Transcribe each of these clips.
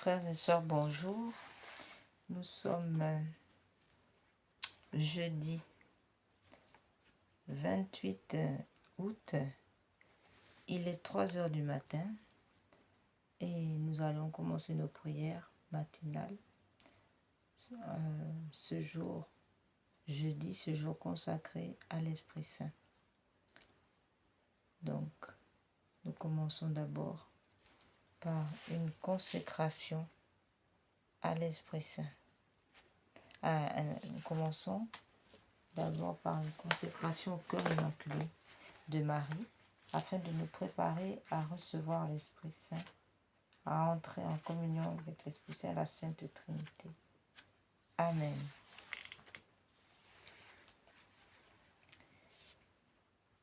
Frères et sœurs, bonjour. Nous sommes jeudi 28 août. Il est 3 heures du matin et nous allons commencer nos prières matinales. Ce jour, jeudi, ce jour consacré à l'Esprit Saint. Donc, nous commençons d'abord par une consécration à l'Esprit Saint. Nous commençons d'abord par une consécration au cœur immaculé de Marie, afin de nous préparer à recevoir l'Esprit Saint, à entrer en communion avec l'Esprit Saint, la Sainte Trinité. Amen.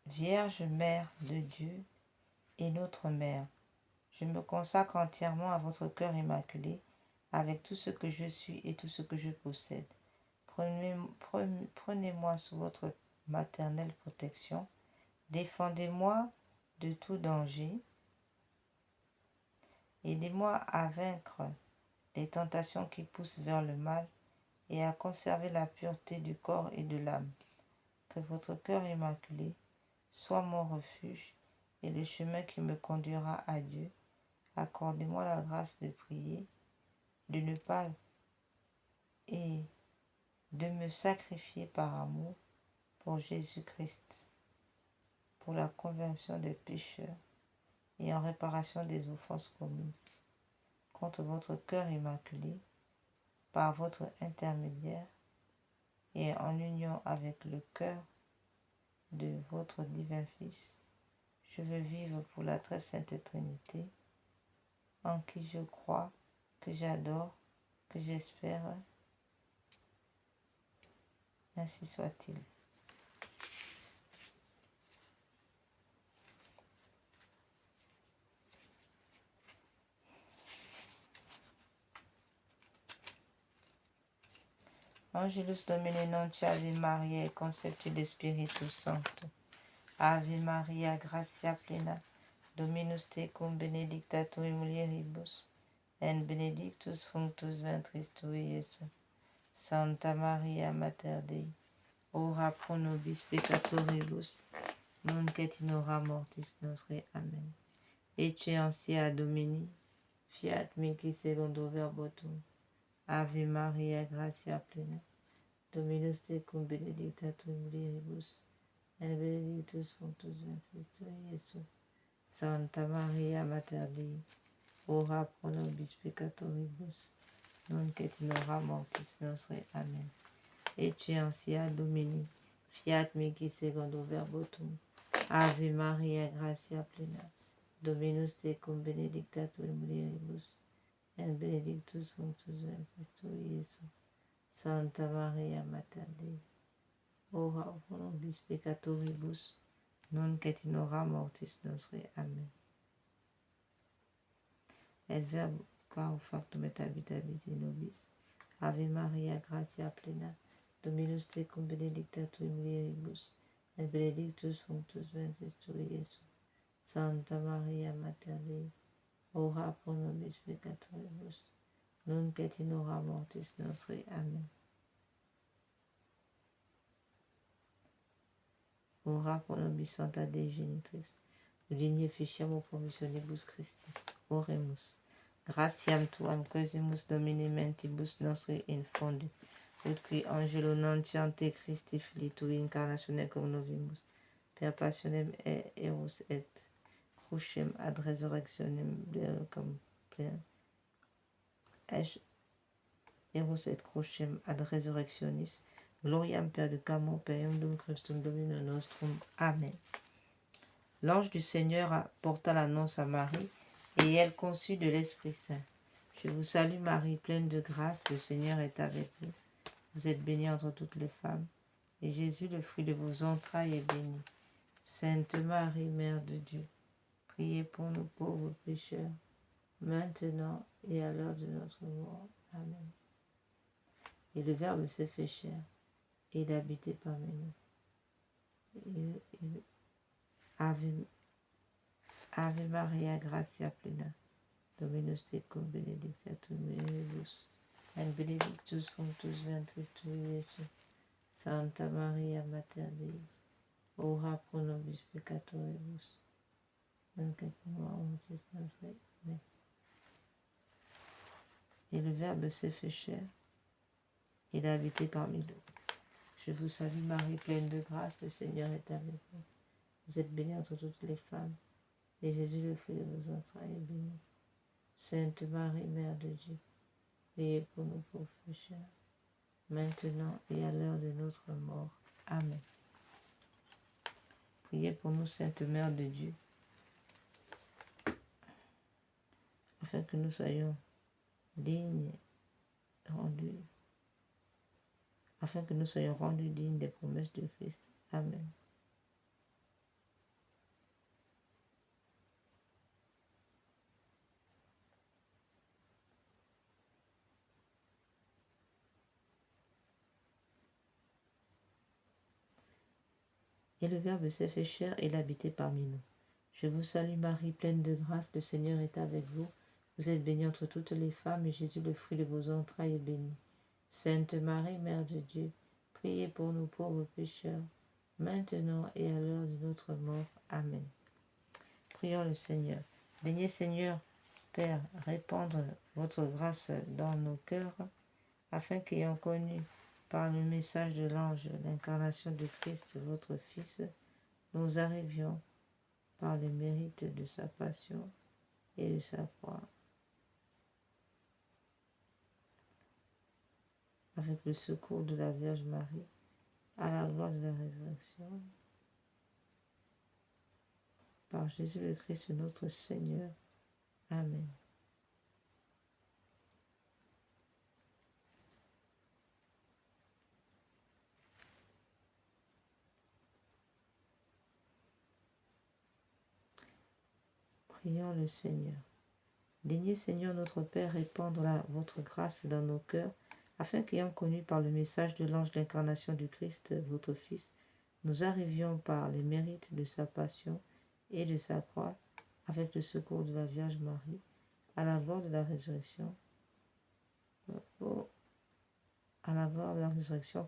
Vierge Mère de Dieu et notre Mère, je me consacre entièrement à votre cœur immaculé, avec tout ce que je suis et tout ce que je possède. Prenez-moi sous votre maternelle protection, défendez-moi de tout danger, aidez-moi à vaincre les tentations qui poussent vers le mal et à conserver la pureté du corps et de l'âme. Que votre cœur immaculé soit mon refuge et le chemin qui me conduira à Dieu. Accordez-moi la grâce de prier, de ne pas et de me sacrifier par amour pour Jésus-Christ, pour la conversion des pécheurs et en réparation des offenses commises contre votre cœur immaculé par votre intermédiaire et en union avec le cœur de votre divin Fils. Je veux vivre pour la très sainte Trinité, en qui je crois, que j'adore, que j'espère. Ainsi soit-il. Angelus Domini non Ave Maria, conceptui Spiritus Sancto. Ave Maria, gratia plena, Dominus tecum, benedicta tu in mulieribus, et benedictus fructus ventris tui, Iesus. Santa Maria, Mater Dei, ora pro nobis peccatoribus, nunc et in hora mortis nostre. Amen. Ecce ancia Domini, fiat mihi secundo verbo tuum. Ave Maria, gratia plena, Dominus tecum, benedicta tu in mulieribus, et benedictus fructus ventris tui, Iesus. Santa Maria, Mater Dei, ora pro nobis peccatoribus, nunc et in hora mortis nostre. Amen. Ecce ancia Domini, fiat mihi secundo verbo tuum. Ave Maria, gratia plena, Dominus tecum, benedicta tu in mulieribus, et benedictus fructus ventris tui, Iesus. Santa Maria, Mater Dei, ora pro nobis peccatoribus, nunc et in hora mortis nostre. Amen. Et verbo quam factum et habitabit in nobis. Ave Maria, gratia plena, Dominus tecum, benedicta tu in mulieribus, et benedictus fructus ventris tui, Iesus. Santa Maria, Mater Dei, ora pro nobis peccatoribus, nunc et in hora mortis nostre. Amen. Ora pro nobis Sancta Dei Genitrix, udine ficiamur promissionibus Christi. Oremus. Gratiam tuam quesimus Domine mentibus nostri infonde, ut qui angelo nuntiante Christi Filii tui incarnatione cognovimus, per passionem eros et crucem ad resurrectionem eros et crucem ad resurrectionis, gloriam perducamur per iundum Christum Domino nostrum. Amen. L'ange du Seigneur apporta l'annonce à Marie, et elle conçut de l'Esprit Saint. Je vous salue Marie, pleine de grâce, le Seigneur est avec vous. Vous êtes bénie entre toutes les femmes, et Jésus, le fruit de vos entrailles, est béni. Sainte Marie, Mère de Dieu, priez pour nous pauvres pécheurs, maintenant et à l'heure de notre mort. Amen. Et le Verbe s'est fait chair, et il habitait parmi nous. Ave Maria, gratia plena, Dominus tecum benedictatum mulieribus, et benedictus fructus ventris tui, Iesus. Santa Maria Mater Dei, ora pro nobis peccatoribus, nunc et in hora mortis nostre. Amen. Et le Verbe s'est fait chair, il a habité parmi nous. Je vous salue Marie, pleine de grâce, le Seigneur est avec vous. Vous êtes bénie entre toutes les femmes, et Jésus, le fruit de vos entrailles, est béni. Sainte Marie, Mère de Dieu, priez pour nous pauvres pécheurs, maintenant et à l'heure de notre mort. Amen. Priez pour nous, Sainte Mère de Dieu, afin que nous soyons dignes, rendus dignes des promesses de Christ. Amen. Et le Verbe s'est fait chair et l'habitait parmi nous. Je vous salue Marie, pleine de grâce, le Seigneur est avec vous. Vous êtes bénie entre toutes les femmes, et Jésus, le fruit de vos entrailles, est béni. Sainte Marie, Mère de Dieu, priez pour nous pauvres pécheurs, maintenant et à l'heure de notre mort. Amen. Prions le Seigneur. Daignez, Seigneur, Père, répandre votre grâce dans nos cœurs, afin qu'ayant connu par le message de l'ange l'incarnation de Christ, votre Fils, nous arrivions par les mérites de sa passion et de sa croix, avec le secours de la Vierge Marie, à la gloire de la résurrection, par Jésus le Christ notre Seigneur. Amen. Prions le Seigneur. Daignez, Seigneur notre Père, répandre votre grâce dans nos cœurs, afin qu'ayant connu par le message de l'ange l'incarnation du Christ, votre Fils, nous arrivions par les mérites de sa passion et de sa croix, avec le secours de la Vierge Marie, à la gloire de la résurrection,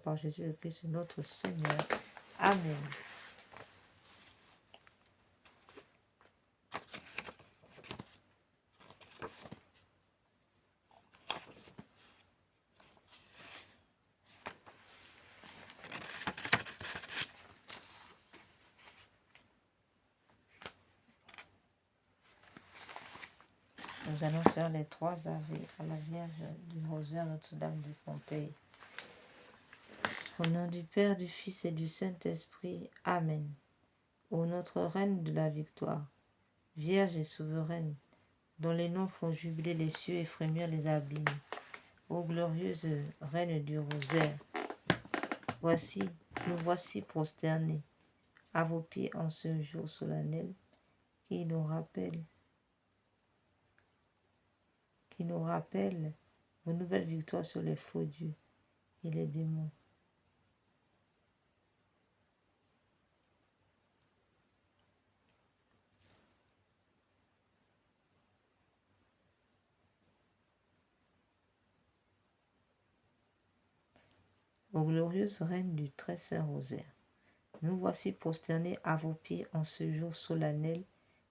par Jésus le Christ notre Seigneur. Amen. Nous allons faire les 3 Ave à la Vierge du Rosaire Notre-Dame de Pompéi. Au nom du Père, du Fils et du Saint-Esprit. Amen. Ô notre Reine de la victoire, Vierge et souveraine, dont les noms font jubiler les cieux et frémir les abîmes, ô glorieuse Reine du Rosaire, nous voici prosternés à vos pieds en ce jour solennel qui nous rappelle vos nouvelles victoires sur les faux dieux et les démons. Ô glorieuse Reine du très saint rosaire, nous voici prosternés à vos pieds en ce jour solennel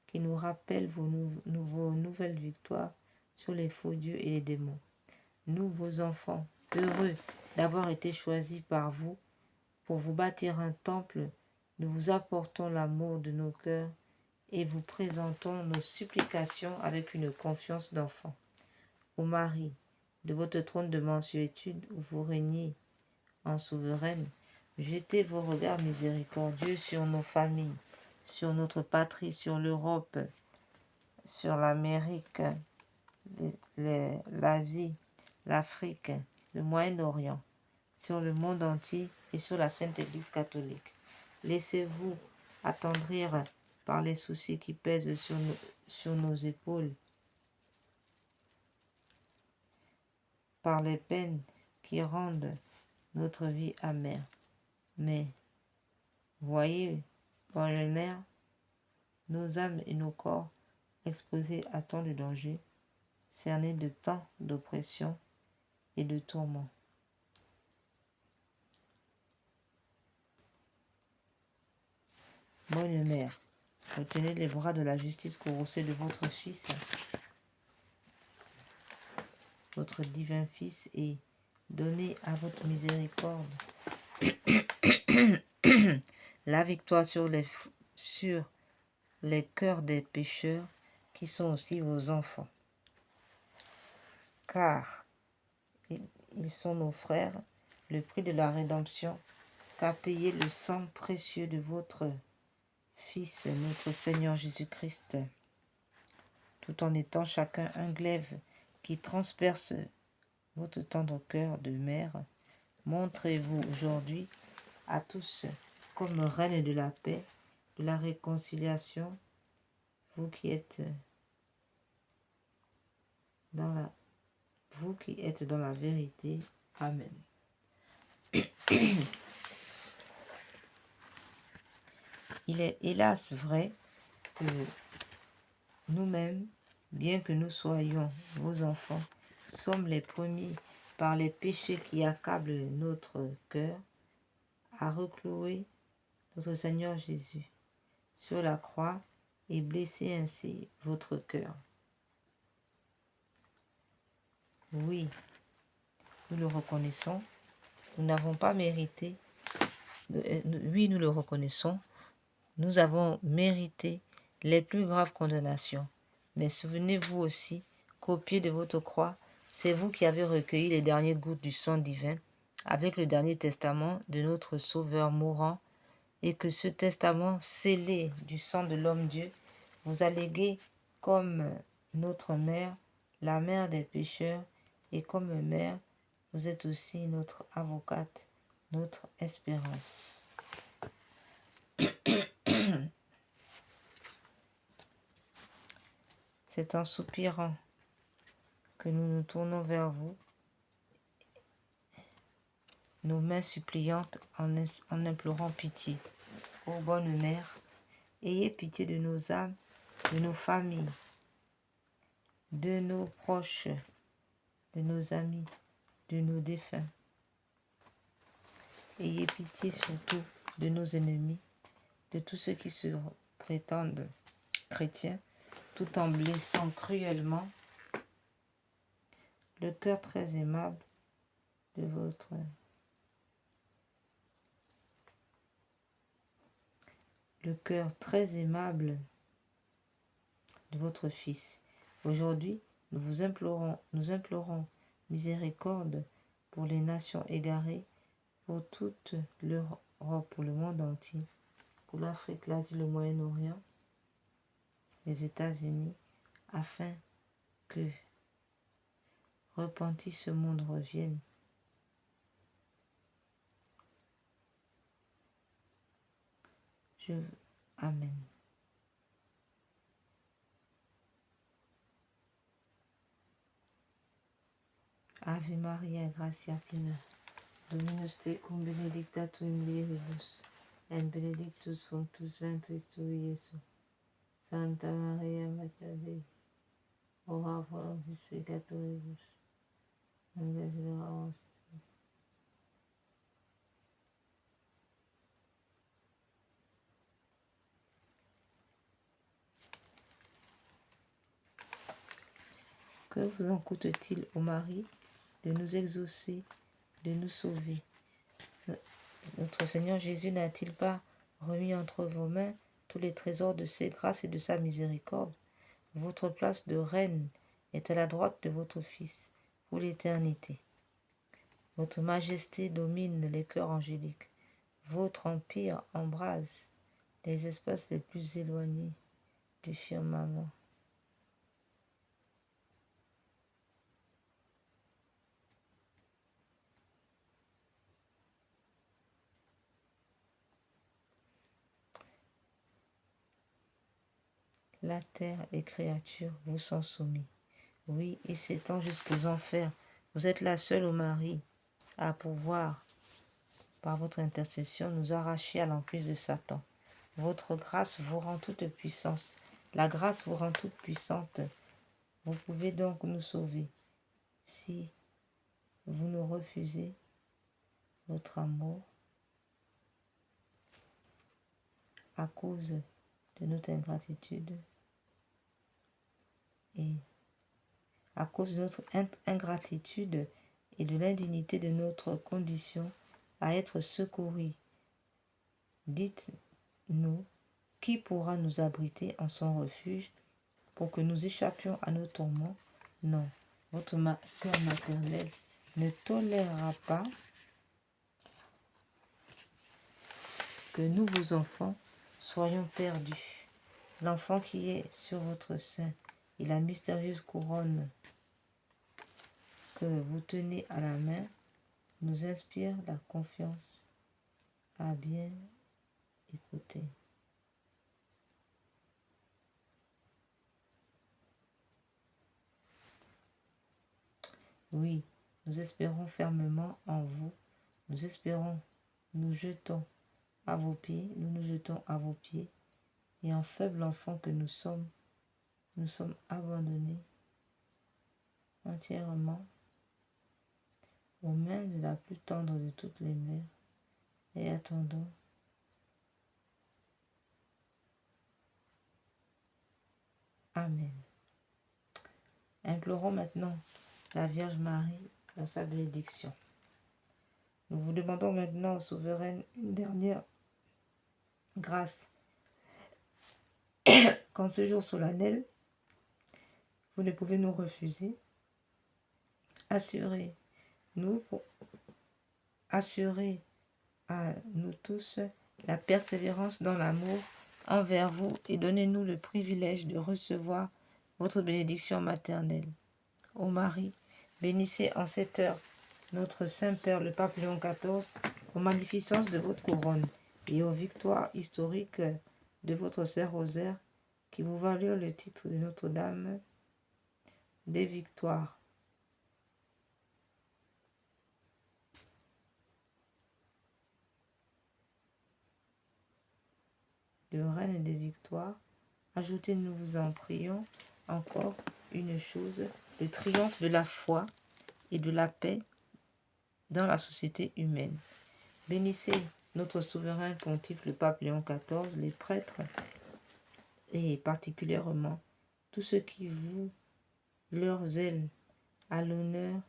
qui nous rappelle vos nouvelles victoires sur les faux dieux et les démons. Nous, vos enfants, heureux d'avoir été choisis par vous pour vous bâtir un temple, nous vous apportons l'amour de nos cœurs et vous présentons nos supplications avec une confiance d'enfant. Ô Marie, de votre trône de mansuétude où vous régnez en souveraine, jetez vos regards miséricordieux sur nos familles, sur notre patrie, sur l'Europe, sur l'Amérique, l'Asie, l'Afrique, le Moyen-Orient, sur le monde entier et sur la Sainte Église catholique. Laissez-vous attendrir par les soucis qui pèsent sur nos épaules, par les peines qui rendent notre vie amère. Mais voyez dans les mers nos âmes et nos corps exposés à tant de dangers. cernés de temps d'oppression et de tourment. Bonne mère, retenez les bras de la justice courroucée de votre Fils, votre divin Fils, et donnez à votre miséricorde la victoire sur les cœurs des pécheurs qui sont aussi vos enfants. Car ils sont nos frères, le prix de la rédemption qu'a payé le sang précieux de votre Fils, notre Seigneur Jésus-Christ, tout en étant chacun un glaive qui transperce votre tendre cœur de mère. Montrez-vous aujourd'hui à tous comme reine de la paix, de la réconciliation, vous qui êtes dans la vérité. Amen. Il est hélas vrai que nous-mêmes, bien que nous soyons vos enfants, sommes les premiers par les péchés qui accablent notre cœur à reclouer notre Seigneur Jésus sur la croix et blesser ainsi votre cœur. Oui, nous le reconnaissons, nous n'avons pas mérité, oui, nous le reconnaissons, nous avons mérité les plus graves condamnations. Mais souvenez-vous aussi qu'au pied de votre croix, c'est vous qui avez recueilli les dernières gouttes du sang divin avec le dernier testament de notre Sauveur mourant, et que ce testament scellé du sang de l'homme-dieu vous a légué comme notre mère, la mère des pécheurs, et comme mère, vous êtes aussi notre avocate, notre espérance. C'est en soupirant que nous nous tournons vers vous, nos mains suppliantes en implorant pitié. Ô bonne mère, ayez pitié de nos âmes, de nos familles, de nos proches, de nos amis, de nos défunts. Ayez pitié surtout de nos ennemis, de tous ceux qui se prétendent chrétiens, tout en blessant cruellement le cœur très aimable de votre Fils. Aujourd'hui, nous implorons miséricorde pour les nations égarées, pour toute l'Europe, pour le monde entier, pour l'Afrique, l'Asie, le Moyen-Orient, les États-Unis, afin que repenti ce monde revienne. Amen. Ave Maria, gratia plena, Dominus tecum, benedicta tu in mulieribus, et benedictus fructus ventris tui, Iesus. Santa Maria, Mater Dei, ora pro nobis peccatoribus, nunc et in hora mortis. Que vous en coûte-t-il au mari de nous exaucer, de nous sauver? Notre Seigneur Jésus n'a-t-il pas remis entre vos mains tous les trésors de ses grâces et de sa miséricorde? Votre place de reine est à la droite de votre Fils pour l'éternité. Votre majesté domine les cœurs angéliques. Votre empire embrase les espaces les plus éloignés du firmament. La terre, les créatures vous sont soumis. Oui, il s'étend jusqu'aux enfers. Vous êtes la seule, ô Marie, à pouvoir, par votre intercession, nous arracher à l'emprise de Satan. Votre grâce vous rend toute puissance. La grâce vous rend toute puissante Vous pouvez donc nous sauver si vous nous refusez votre amour à cause de notre ingratitude et à cause de notre ingratitude et de l'indignité de notre condition à être secourus. Dites-nous, qui pourra nous abriter en son refuge pour que nous échappions à nos tourments? Non, votre cœur maternel ne tolérera pas que nous, vos enfants, soyons perdus. L'enfant qui est sur votre sein et la mystérieuse couronne que vous tenez à la main nous inspire la confiance à bien écouter. Oui, nous espérons fermement en vous. Nous espérons, nous jetons à vos pieds, nous nous jetons à vos pieds. Et en faible enfant que nous sommes abandonnés entièrement aux mains de la plus tendre de toutes les mères et attendons Amen. Implorons maintenant la Vierge Marie dans sa bénédiction. Nous vous demandons maintenant, souveraine, une dernière grâce. Qu'en ce jour solennel, vous ne pouvez nous refuser. Assurez-nous à nous tous la persévérance dans l'amour envers vous et donnez-nous le privilège de recevoir votre bénédiction maternelle. Ô Marie, bénissez en cette heure notre Saint-Père, le Pape Léon XIV, aux magnificences de votre couronne et aux victoires historiques de votre Saint-Rosaire, qui vous valurent le titre de Notre-Dame des Victoires. De Reine des Victoires, ajoutez, nous vous en prions, encore une chose, le triomphe de la foi et de la paix dans la société humaine. Bénissez notre souverain pontife, le pape Léon XIV, les prêtres et particulièrement tous ceux qui vouent leur zèle à l'honneur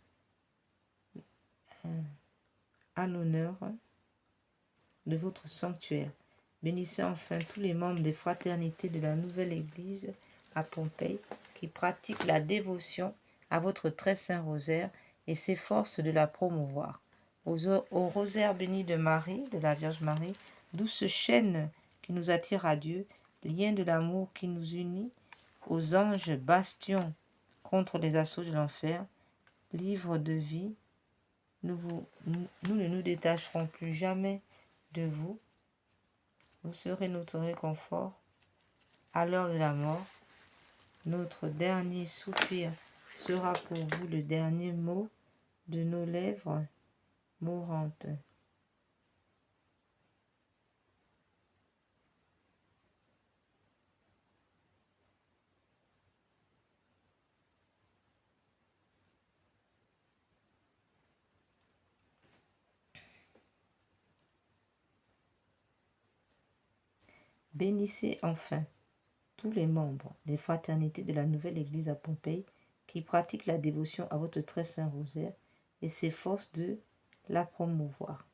de votre sanctuaire. Bénissez enfin tous les membres des fraternités de la nouvelle Église à Pompéi qui pratiquent la dévotion à votre très saint rosaire et s'efforcent de la promouvoir. Au rosaire béni de Marie, de la Vierge Marie, douce chaîne qui nous attire à Dieu, lien de l'amour qui nous unit, aux anges bastions contre les assauts de l'enfer, livre de vie, nous ne nous détacherons plus jamais de vous. Vous serez notre réconfort à l'heure de la mort. Notre dernier soupir sera pour vous le dernier mot de nos lèvres mourantes. Bénissez enfin tous les membres des fraternités de la nouvelle Église à Pompéi qui pratiquent la dévotion à votre très saint rosaire et s'efforcent de la promouvoir.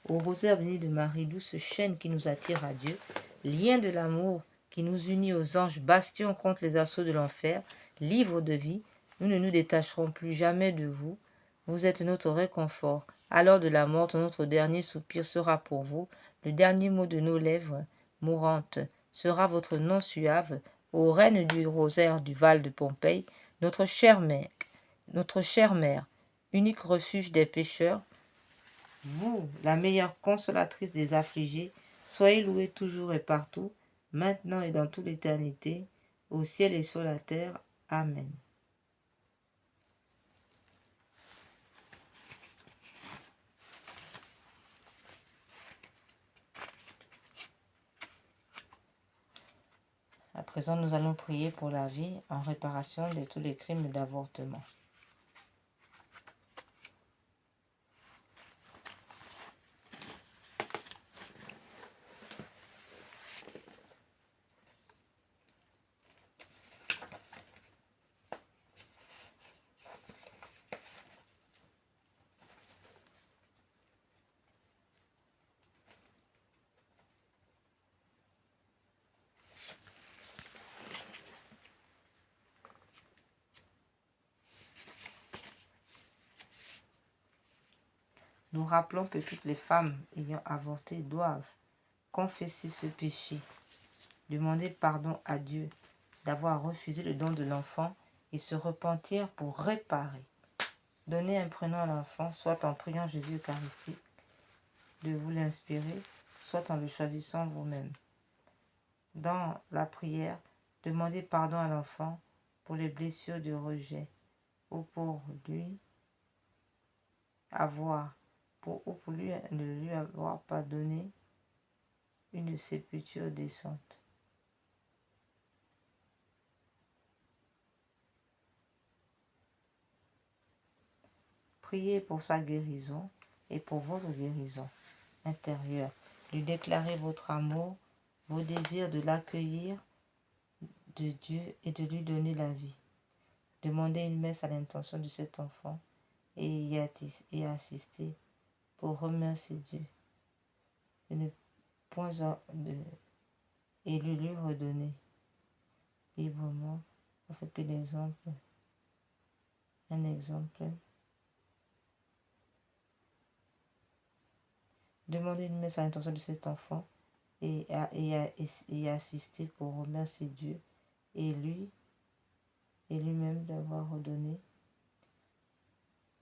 Au rosaire béni de Marie, douce chaîne qui nous attire à Dieu, lien de l'amour qui nous unit aux anges, bastion contre les assauts de l'enfer, livre de vie, nous ne nous détacherons plus jamais de vous. Vous êtes notre réconfort. À l'heure de la mort, notre dernier soupir sera pour vous, le dernier mot de nos lèvres mourantes sera votre nom suave, ô reine du rosaire du Val de Pompéi, notre chère mère, unique refuge des pécheurs, vous, la meilleure consolatrice des affligés, soyez louée toujours et partout, maintenant et dans toute l'éternité, au ciel et sur la terre. Amen. Après présent, nous allons prier pour la vie en réparation de tous les crimes d'avortement. Nous rappelons que toutes les femmes ayant avorté doivent confesser ce péché, demander pardon à Dieu d'avoir refusé le don de l'enfant et se repentir pour réparer. Donnez un prénom à l'enfant, soit en priant Jésus Eucharistique, de vous l'inspirer, soit en le choisissant vous-même. Dans la prière, demandez pardon à l'enfant pour les blessures de rejet ou pour lui ne lui avoir pas donné une sépulture décente. Priez pour sa guérison et pour votre guérison intérieure. Lui déclarez votre amour, vos désirs de l'accueillir de Dieu et de lui donner la vie. Demandez une messe à l'intention de cet enfant et y assister pour remercier Dieu de ne point et le lui redonner librement afin que un exemple. Demandez une messe à l'intention de cet enfant et assister pour remercier Dieu et lui-même d'avoir redonné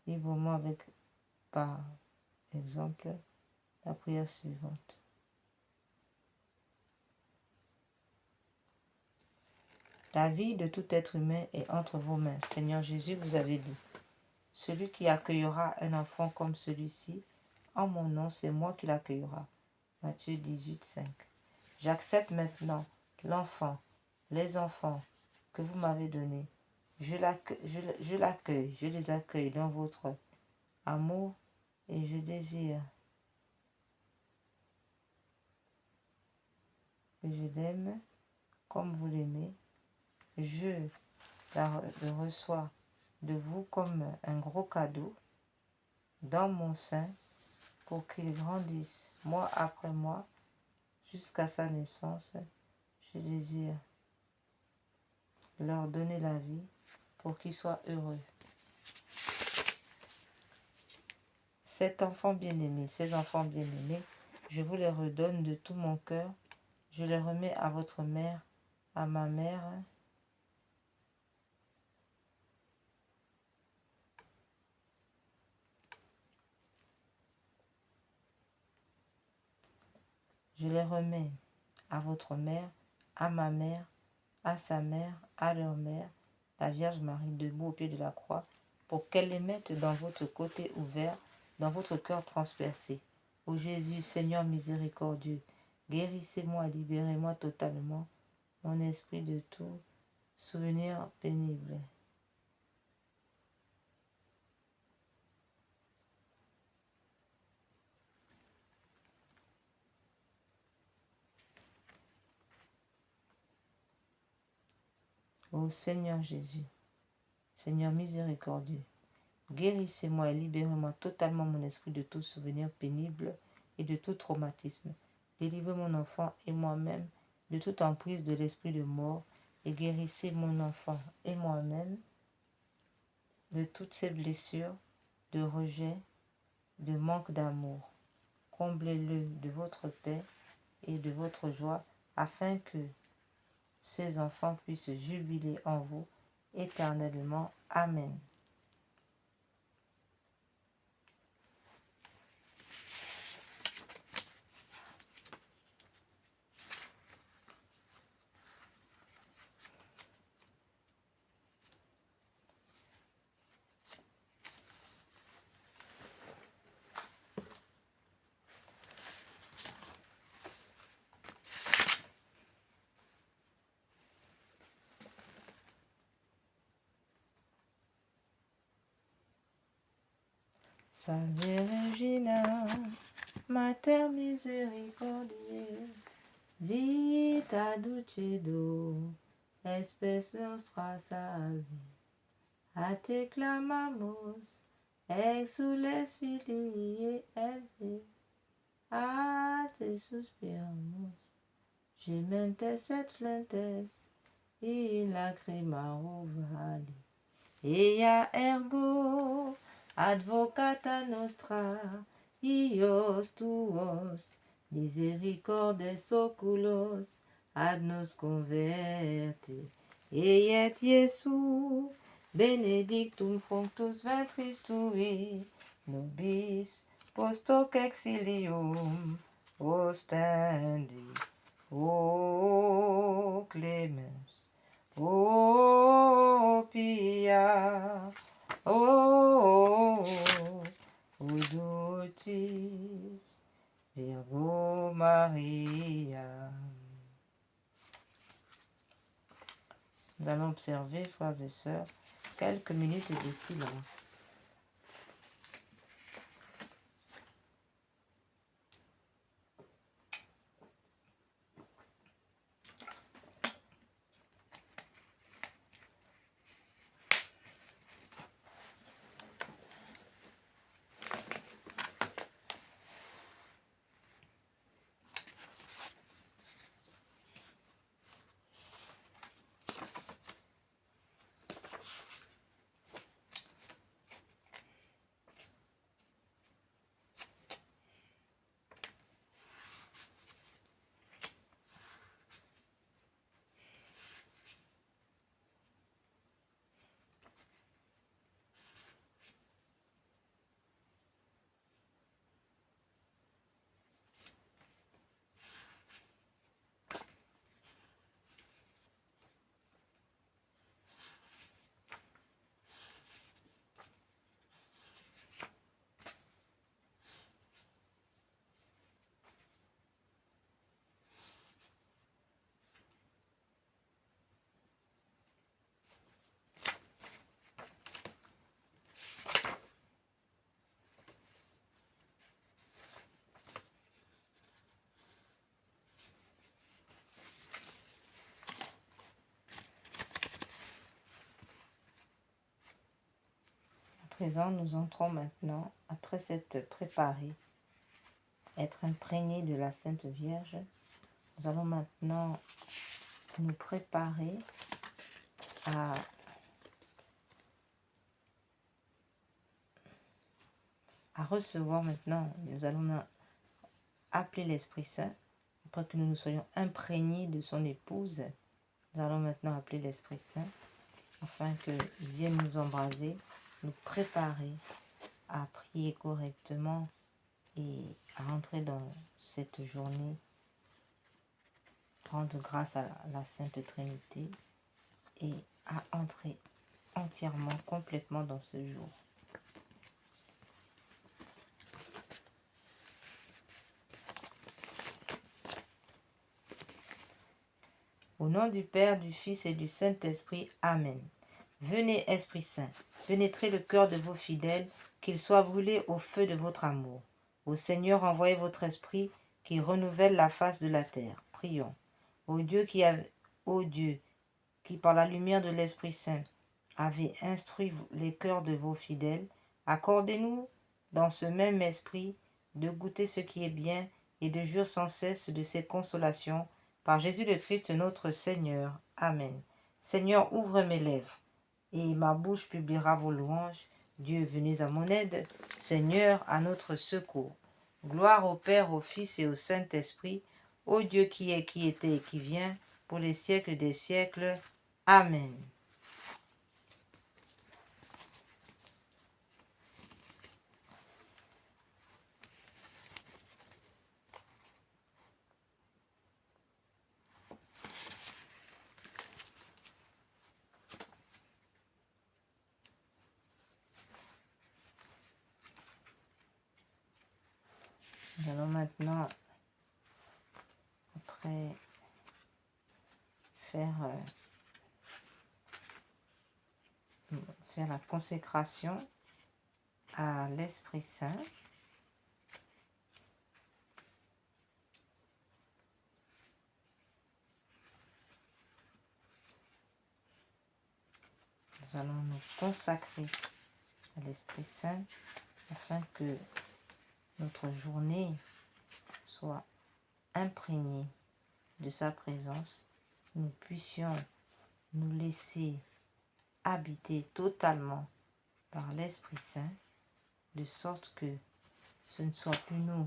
librement avec, par exemple, la prière suivante. La vie de tout être humain est entre vos mains. Seigneur Jésus, vous avez dit, celui qui accueillera un enfant comme celui-ci, en mon nom, c'est moi qui l'accueillera. Matthieu 18, 5. J'accepte maintenant l'enfant, les enfants que vous m'avez donnés. Je les accueille dans votre amour et je désire que je l'aime comme vous l'aimez. Je le reçois de vous comme un gros cadeau dans mon sein pour qu'il grandisse mois après mois jusqu'à sa naissance. Je désire leur donner la vie pour qu'ils soient heureux. Ces enfants bien-aimés, je vous les redonne de tout mon cœur. Je les remets à votre mère, à ma mère. Je les remets à votre mère, à ma mère, à sa mère, à leur mère, la Vierge Marie debout au pied de la croix, pour qu'elle les mette dans votre côté ouvert, dans votre cœur transpercé. Ô Jésus, Seigneur miséricordieux, guérissez-moi et libérez-moi totalement, mon esprit de tout souvenir pénible. Ô Seigneur Jésus, Seigneur miséricordieux, guérissez-moi et libérez-moi totalement mon esprit de tout souvenir pénible et de tout traumatisme. Délivrez mon enfant et moi-même de toute emprise de l'esprit de mort et guérissez mon enfant et moi-même de toutes ces blessures de rejet, de manque d'amour. Comblez-le de votre paix et de votre joie afin que ces enfants puissent jubiler en vous éternellement. Amen. Salve Regina, Mater misericordiae, vita dulcedo, espes nostra salve. A te clamamos, exules filii Eve, a te suspiramos, gementes et flentes, in lacrima vali. Ea ergo, advocata nostra, ios tuos, misericordes oculos, ad nos converte. Et Iesu, benedictum fructus ventris tui, nobis post hoc exilium ostendi. O clemens, o pia, o dotis, Virgo Maria. Nous allons observer, frères et sœurs, quelques minutes de silence. À présent, nous entrons maintenant, après s'être préparés, être imprégnés de la Sainte Vierge, nous allons maintenant nous préparer à recevoir maintenant. Nous allons appeler l'Esprit Saint, après que nous nous soyons imprégnés de son épouse. Nous allons maintenant appeler l'Esprit Saint, afin qu'il vienne nous embraser, nous préparer à prier correctement et à entrer dans cette journée, rendre grâce à la Sainte Trinité et à entrer entièrement, complètement dans ce jour. Au nom du Père, du Fils et du Saint-Esprit. Amen. Venez, Esprit Saint, pénétrez le cœur de vos fidèles, qu'ils soient brûlés au feu de votre amour. Ô Seigneur, envoyez votre Esprit qui renouvelle la face de la terre. Prions. Ô Dieu qui par la lumière de l'Esprit Saint avez instruit les cœurs de vos fidèles, accordez-nous dans ce même esprit de goûter ce qui est bien et de jouir sans cesse de ses consolations par Jésus le Christ notre Seigneur. Amen. Seigneur, ouvre mes lèvres et ma bouche publiera vos louanges. Dieu, venez à mon aide. Seigneur, à notre secours. Gloire au Père, au Fils et au Saint-Esprit, ô Dieu qui est, qui était et qui vient, pour les siècles des siècles. Amen. Nous allons maintenant, après faire la consécration à l'Esprit Saint. Nous allons nous consacrer à l'Esprit Saint afin que notre journée soit imprégnée de sa présence. Nous puissions nous laisser habiter totalement par l'Esprit Saint, de sorte que ce ne soit plus nous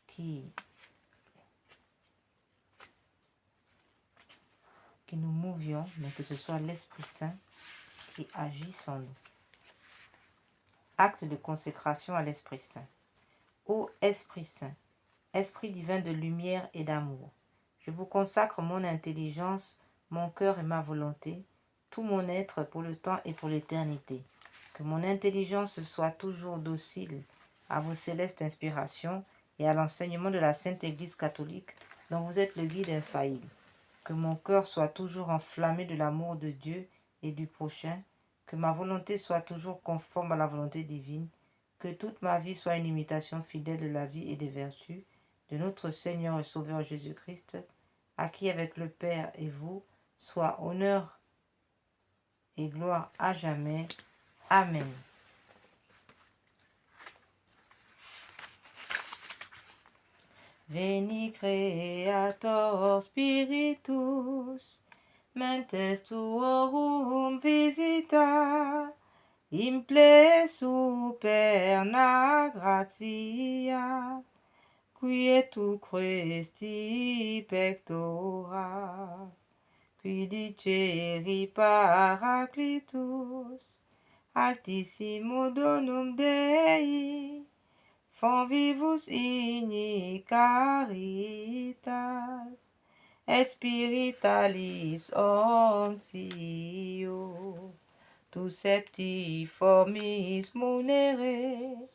qui nous mouvions, mais que ce soit l'Esprit Saint qui agisse en nous. Acte de consécration à l'Esprit Saint. Ô Esprit Saint, Esprit divin de lumière et d'amour, je vous consacre mon intelligence, mon cœur et ma volonté, tout mon être pour le temps et pour l'éternité. Que mon intelligence soit toujours docile à vos célestes inspirations et à l'enseignement de la Sainte Église catholique dont vous êtes le guide infaillible. Que mon cœur soit toujours enflammé de l'amour de Dieu et du prochain, que ma volonté soit toujours conforme à la volonté divine, que toute ma vie soit une imitation fidèle de la vie et des vertus de notre Seigneur et Sauveur Jésus-Christ, à qui avec le Père et vous soit honneur et gloire à jamais. Amen. Veni Creator Spiritus, mentes tuorum visita, imple superna gratia, quietu Christi pectora, qui diceri Paraclitus, altissimo donum Dei, Fonvivus igni caritas, et spiritualis omnio, tu septi formis munere,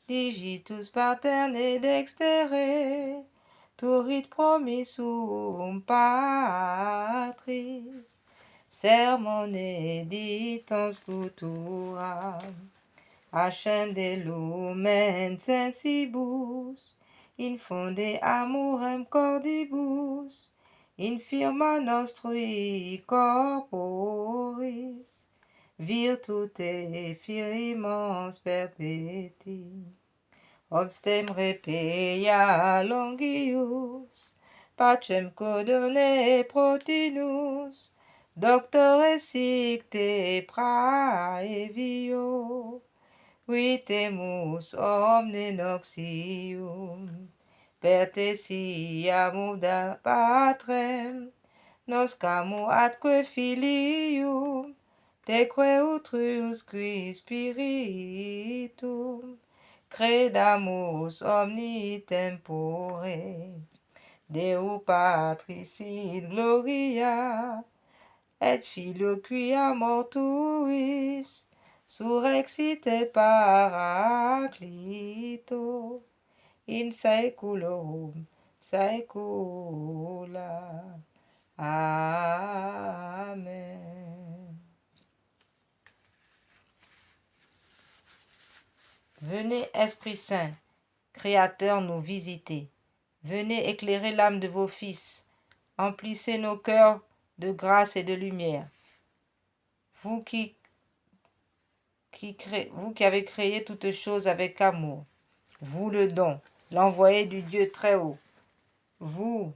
digitus paterne dextere, turit promissum patris, sermone ditans scripturam, ascende lumen sensibus, infunde amorem cordibus, infirma nostri corporis, virtute firmans perpeti, obstem repeia longius, pacem codone protinus, doctore sicte praevio, vitemus omne noxium, per te siamu da patrem, noscamu atque filium, teque utriusque spiritum, credamus omni tempore, Deo Patris sit gloria, et Filio quia mortuis, surrexite Paraclito, in saeculorum saecula. Amen. Venez, Esprit Saint, Créateur, nous visiter. Venez éclairer l'âme de vos fils. Emplissez nos cœurs de grâce et de lumière. Vous qui avez créé toutes choses avec amour. Vous le don, l'envoyé du Dieu très haut. Vous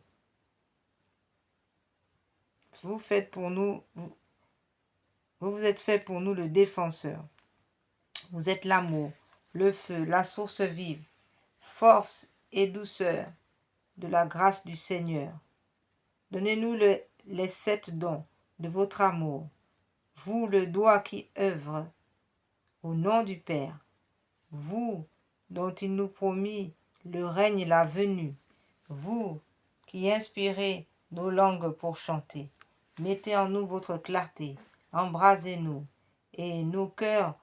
faites pour nous, vous êtes fait pour nous le défenseur. Vous êtes l'amour, le feu, la source vive, force et douceur de la grâce du Seigneur. Donnez-nous les 7 dons de votre amour, vous le doigt qui œuvre au nom du Père, vous dont il nous promit le règne et la venue, vous qui inspirez nos langues pour chanter. Mettez en nous votre clarté, embrasez-nous, et nos cœurs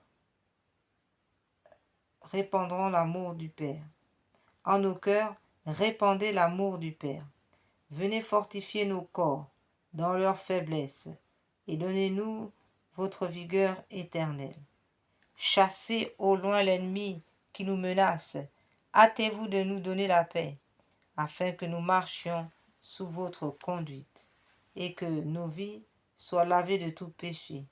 répandront l'amour du Père. En nos cœurs, répandez l'amour du Père. Venez fortifier nos corps dans leur faiblesse, et donnez-nous votre vigueur éternelle. Chassez au loin l'ennemi qui nous menace. Hâtez-vous de nous donner la paix, afin que nous marchions sous votre conduite et que nos vies soient lavées de tout péché.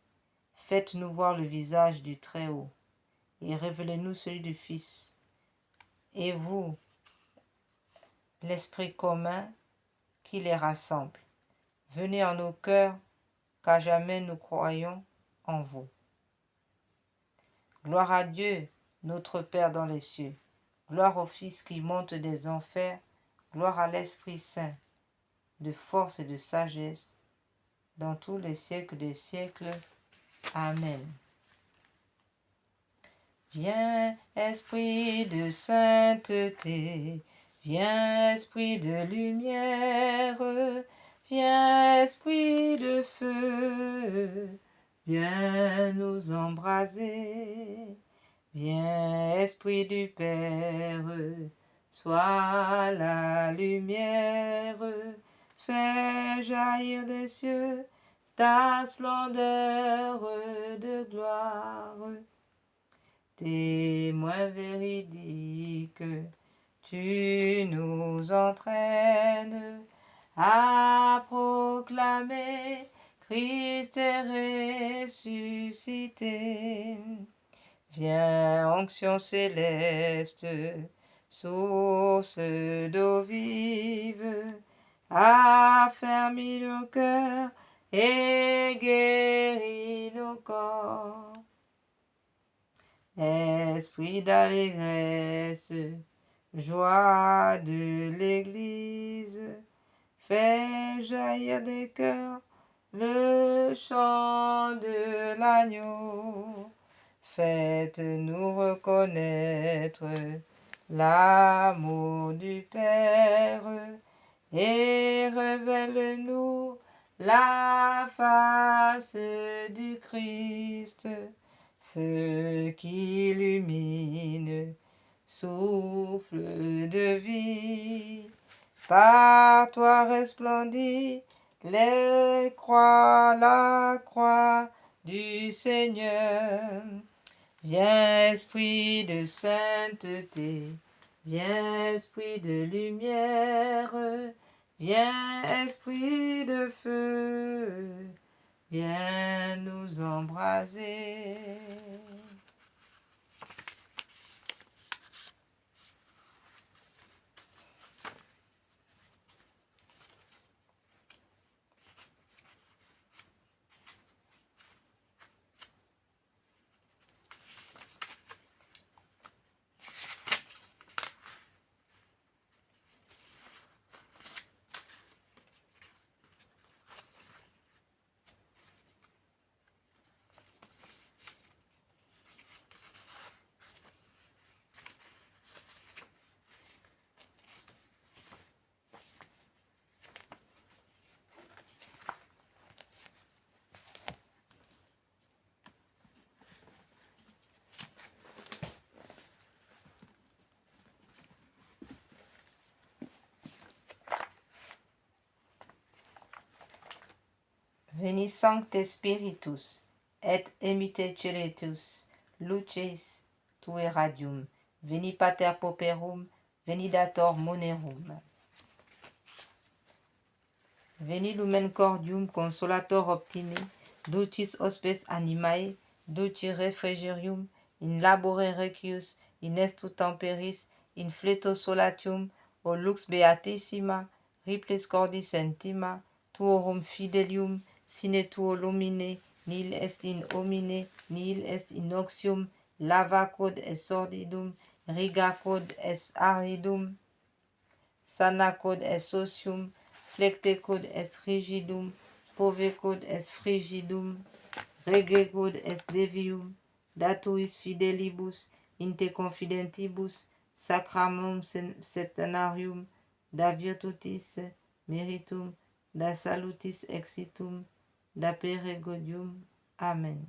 Faites-nous voir le visage du Très-Haut et révélez-nous celui du Fils. Et vous, l'Esprit commun qui les rassemble. Venez en nos cœurs, car jamais nous croyons en vous. Gloire à Dieu, notre Père dans les cieux. Gloire au Fils qui monte des enfers. Gloire à l'Esprit Saint, de force et de sagesse, dans tous les siècles des siècles. Amen. Viens, Esprit de sainteté, viens, Esprit de lumière, viens, Esprit de feu, viens nous embraser. Viens, Esprit du Père, sois la lumière, fais jaillir des cieux ta splendeur de gloire. Témoin véridique, tu nous entraînes à proclamer Christ est ressuscité. Viens, onction céleste, source d'eau vive, affermis nos cœurs et guéris nos corps. Esprit d'allégresse, joie de l'Église, fais jaillir des cœurs le chant de l'agneau. Faites-nous reconnaître l'amour du Père et révèle-nous la face du Christ. Feu qui illumine, souffle de vie, par toi resplendit la croix du Seigneur. Viens, Esprit de sainteté, viens, Esprit de lumière, viens, Esprit de feu, viens nous embraser. Veni Sancte Spiritus, et emite celetus, luces tue radium, veni Pater Pauperum, veni Dator Monerum. Veni Lumen Cordium Consolator Optime, ducis hospes animae, duci refrigerium, in labore requius, in estu temperis, in fleto solatium, o lux beatissima, riples cordis sentima, tuorum fidelium, sine tuo lumine, nil est in homine, nil est in oxium, lava quod est sordidum, riga quod est aridum, sana quod est socium, flecte quod est rigidum, fove quod est frigidum, rege quod est devium, datuis fidelibus, in te confidentibus, sacramum septenarium, da virtutis meritum, da salutis exitum, da pere gaudium. Amen.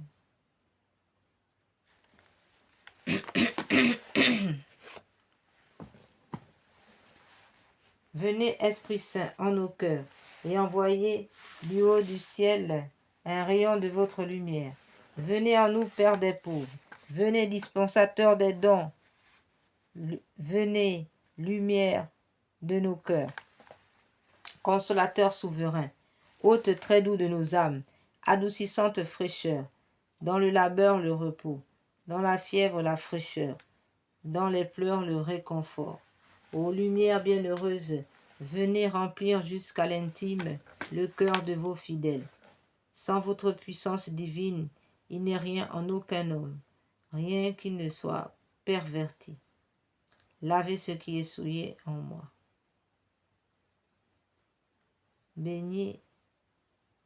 Venez, Esprit Saint, en nos cœurs, et envoyez du haut du ciel un rayon de votre lumière. Venez en nous, Père des pauvres, Venez, dispensateur des dons. Venez, lumière de nos cœurs. Consolateur souverain, hôte très doux de nos âmes, adoucissante fraîcheur, dans le labeur le repos, dans la fièvre la fraîcheur, dans les pleurs le réconfort. Ô lumière bienheureuse, venez remplir jusqu'à l'intime le cœur de vos fidèles. Sans votre puissance divine, il n'est rien en aucun homme, rien qui ne soit perverti. Lavez ce qui est souillé en moi. Baignez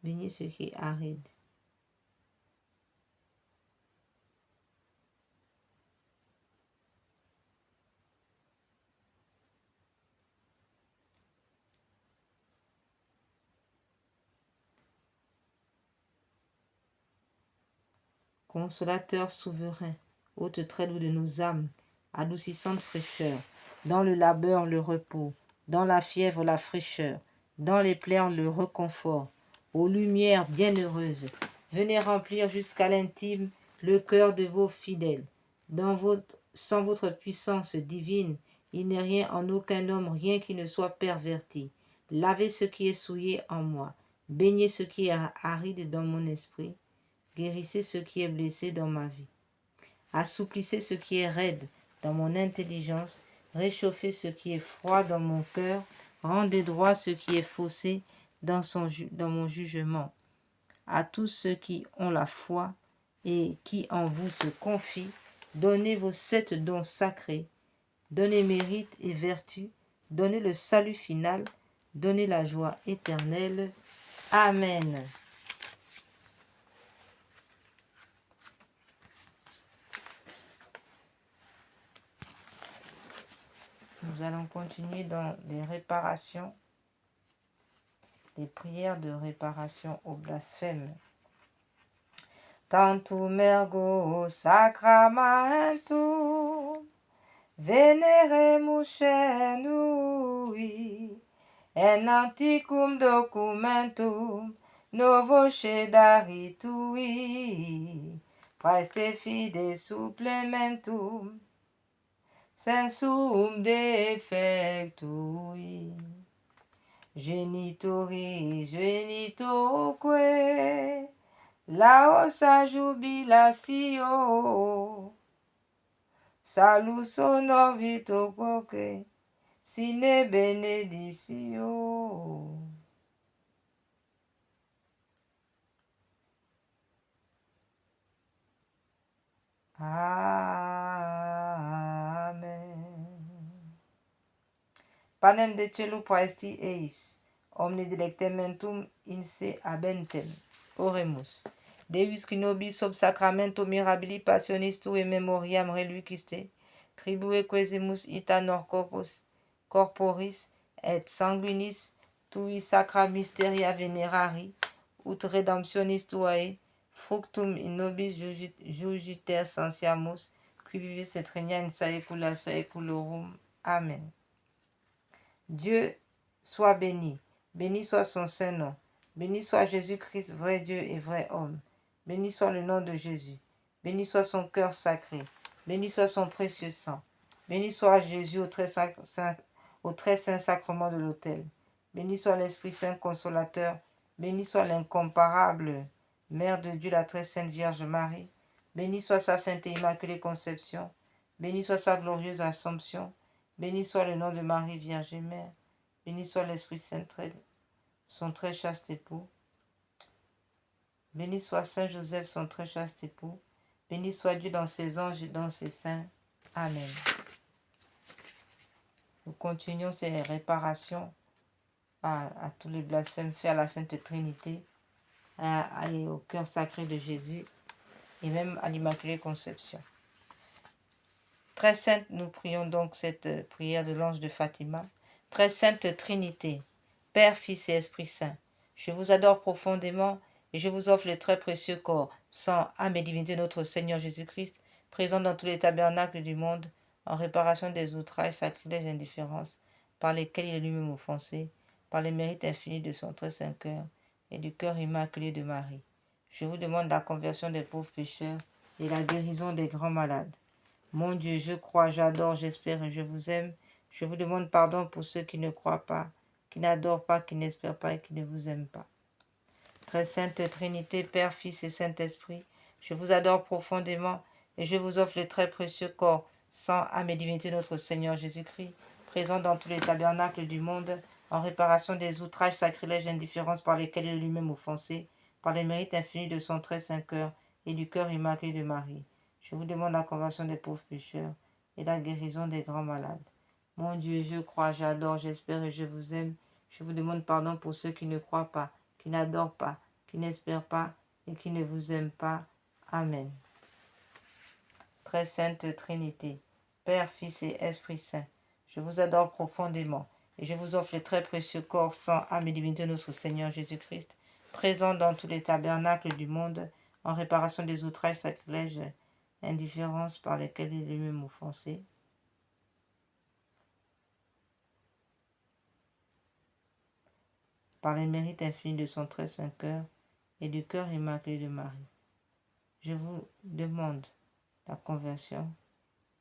ce qui est aride. Consolateur souverain, hôte très doux de nos âmes, adoucissante fraîcheur, dans le labeur le repos, dans la fièvre la fraîcheur, dans les pleurs le réconfort. Ô lumière bienheureuse, venez remplir jusqu'à l'intime le cœur de vos fidèles. Sans votre puissance divine, il n'est rien en aucun homme, rien qui ne soit perverti. Lavez ce qui est souillé en moi, baignez ce qui est aride dans mon esprit. Guérissez ce qui est blessé dans ma vie. Assouplissez ce qui est raide dans mon intelligence. Réchauffez ce qui est froid dans mon cœur. Rendez droit ce qui est faussé dans mon jugement. À tous ceux qui ont la foi et qui en vous se confient, donnez vos 7 dons sacrés. Donnez mérite et vertu. Donnez le salut final. Donnez la joie éternelle. Amen. Nous allons continuer dans les réparations, des prières de réparation au blasphème. Tantum ergo sacramentum veneremus cenui en antiquum documentum novo cedaritui praeste fide supplementum sensum defectui genitoque laosa jubilatio salus honovito quoque sine benedictio. Panem de celu praesti eis, omni delectamentum in se habentem. Oremus. Deus qui nobis sub sacramento mirabili passionis tui memoriam reluciste, tribue quesimus ita nor corporis et sanguinis tui sacra mysteria venerari, ut redemptionis tuae, fructum in nobis jugiter sensiamus, qui vivis et regna in saecula saeculorum. Amen. Dieu soit béni, béni soit son saint nom, béni soit Jésus-Christ, vrai Dieu et vrai homme, béni soit le nom de Jésus, béni soit son cœur sacré, béni soit son précieux sang, béni soit Jésus au très saint sacrement de l'autel, béni soit l'Esprit Saint consolateur, béni soit l'incomparable Mère de Dieu, la très sainte Vierge Marie, béni soit sa sainte et immaculée conception, béni soit sa glorieuse Assomption, béni soit le nom de Marie Vierge et Mère, béni soit l'Esprit Saint, son très chaste époux, béni soit Saint Joseph, son très chaste époux, béni soit Dieu dans ses anges et dans ses saints. Amen. Nous continuons ces réparations à tous les blasphèmes faits à la Sainte Trinité, et au cœur sacré de Jésus et même à l'Immaculée Conception. Très sainte, nous prions donc cette prière de l'ange de Fatima. Très sainte Trinité, Père, Fils et Esprit Saint, je vous adore profondément et je vous offre le très précieux corps, sang, âme et divinité de notre Seigneur Jésus-Christ, présent dans tous les tabernacles du monde, en réparation des outrages, sacrilèges et indifférences, par lesquels il est lui-même offensé, par les mérites infinis de son très saint cœur et du cœur immaculé de Marie. Je vous demande la conversion des pauvres pécheurs et la guérison des grands malades. Mon Dieu, je crois, j'adore, j'espère et je vous aime. Je vous demande pardon pour ceux qui ne croient pas, qui n'adorent pas, qui n'espèrent pas et qui ne vous aiment pas. Très sainte Trinité, Père, Fils et Saint-Esprit, je vous adore profondément et je vous offre le très précieux corps, sang, âme et divinité de notre Seigneur Jésus-Christ, présent dans tous les tabernacles du monde, en réparation des outrages, sacrilèges et indifférences par lesquels il est lui-même offensé, par les mérites infinis de son très saint cœur et du cœur immaculé de Marie. Je vous demande la conversion des pauvres pécheurs et la guérison des grands malades. Mon Dieu, je crois, j'adore, j'espère et je vous aime. Je vous demande pardon pour ceux qui ne croient pas, qui n'adorent pas, qui n'espèrent pas et qui ne vous aiment pas. Amen. Très sainte Trinité, Père, Fils et Esprit Saint, je vous adore profondément et je vous offre le très précieux corps, sang, âme et divinité de notre Seigneur Jésus-Christ, présent dans tous les tabernacles du monde, en réparation des outrages, sacrilèges, indifférences par lesquels il est lui-même offensé, par les mérites infinis de son très saint cœur et du cœur immaculé de Marie. Je vous demande la conversion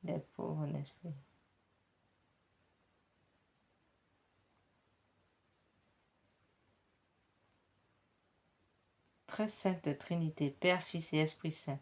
des pauvres en esprit. Très sainte Trinité, Père, Fils et Esprit Saint,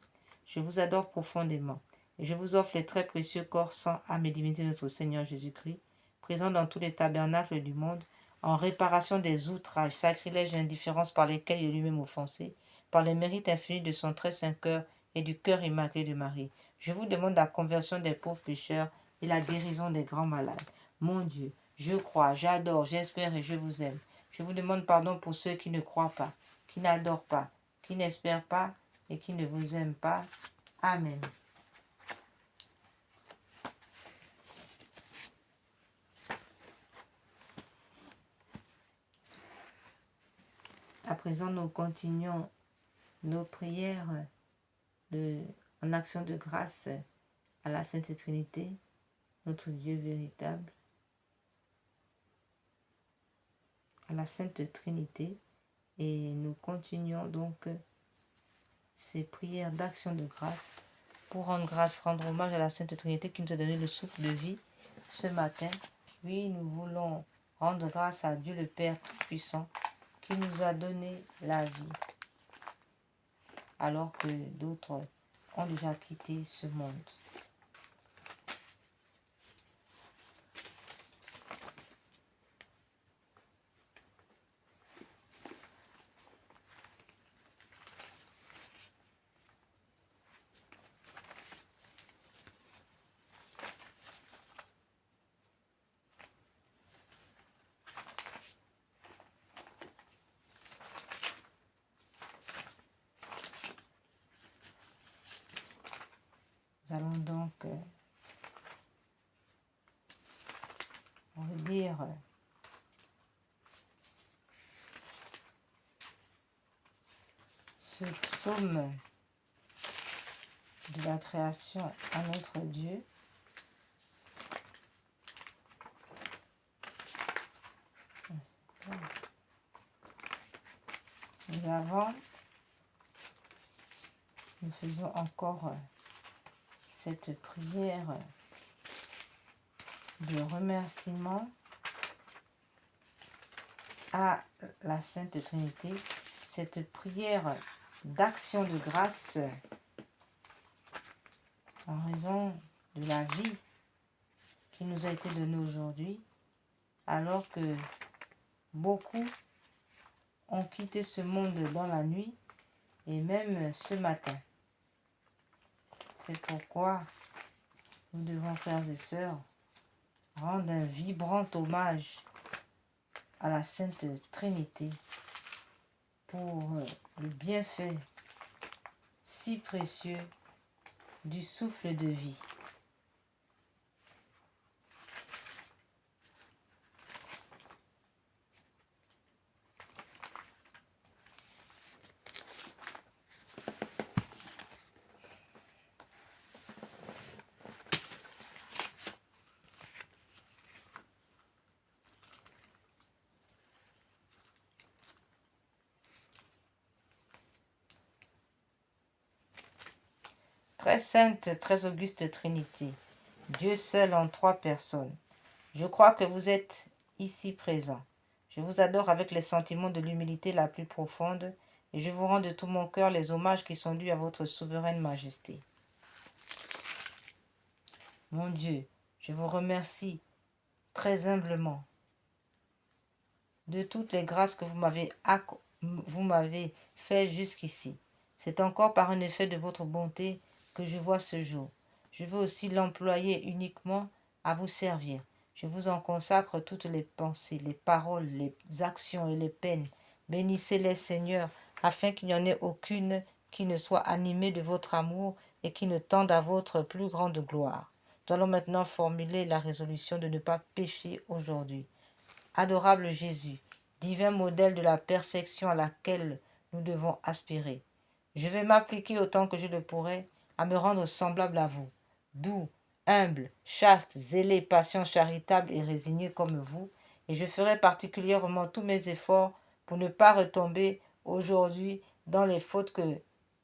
je vous adore profondément et je vous offre les très précieux corps, sang, âme et divinité de notre Seigneur Jésus-Christ, présent dans tous les tabernacles du monde, en réparation des outrages, sacrilèges et indifférences par lesquels il est lui-même offensé, par les mérites infinis de son très saint cœur et du cœur immaculé de Marie. Je vous demande la conversion des pauvres pécheurs et la guérison des grands malades. Mon Dieu, je crois, j'adore, j'espère et je vous aime. Je vous demande pardon pour ceux qui ne croient pas, qui n'adorent pas, qui n'espèrent pas et qui ne vous aiment pas. Amen. À présent, nous continuons nos prières en action de grâce à la Sainte Trinité, notre Dieu véritable, à la Sainte Trinité, et nous continuons donc ces prières d'action de grâce pour rendre grâce, rendre hommage à la Sainte Trinité qui nous a donné le souffle de vie ce matin. Oui, nous voulons rendre grâce à Dieu le Père Tout-Puissant qui nous a donné la vie alors que d'autres ont déjà quitté ce monde. Nous allons donc relire ce psaume de la création à notre Dieu. Et avant, nous faisons encore cette prière de remerciement à la Sainte Trinité, cette prière d'action de grâce en raison de la vie qui nous a été donnée aujourd'hui, alors que beaucoup ont quitté ce monde dans la nuit et même ce matin. C'est pourquoi nous devons, frères et sœurs, rendre un vibrant hommage à la Sainte Trinité pour le bienfait si précieux du souffle de vie. Très sainte, très auguste Trinité, Dieu seul en trois personnes, je crois que vous êtes ici présent. Je vous adore avec les sentiments de l'humilité la plus profonde et je vous rends de tout mon cœur les hommages qui sont dus à votre souveraine majesté. Mon Dieu, je vous remercie très humblement de toutes les grâces que vous m'avez fait jusqu'ici. C'est encore par un effet de votre bonté que je vois ce jour. Je veux aussi l'employer uniquement à vous servir. Je vous en consacre toutes les pensées, les paroles, les actions et les peines. Bénissez-les, Seigneur, afin qu'il n'y en ait aucune qui ne soit animée de votre amour et qui ne tende à votre plus grande gloire. Nous allons maintenant formuler la résolution de ne pas pécher aujourd'hui. Adorable Jésus, divin modèle de la perfection à laquelle nous devons aspirer, je vais m'appliquer autant que je le pourrai à me rendre semblable à vous, doux, humble, chaste, zélé, patient, charitable et résigné comme vous, et je ferai particulièrement tous mes efforts pour ne pas retomber aujourd'hui dans les fautes que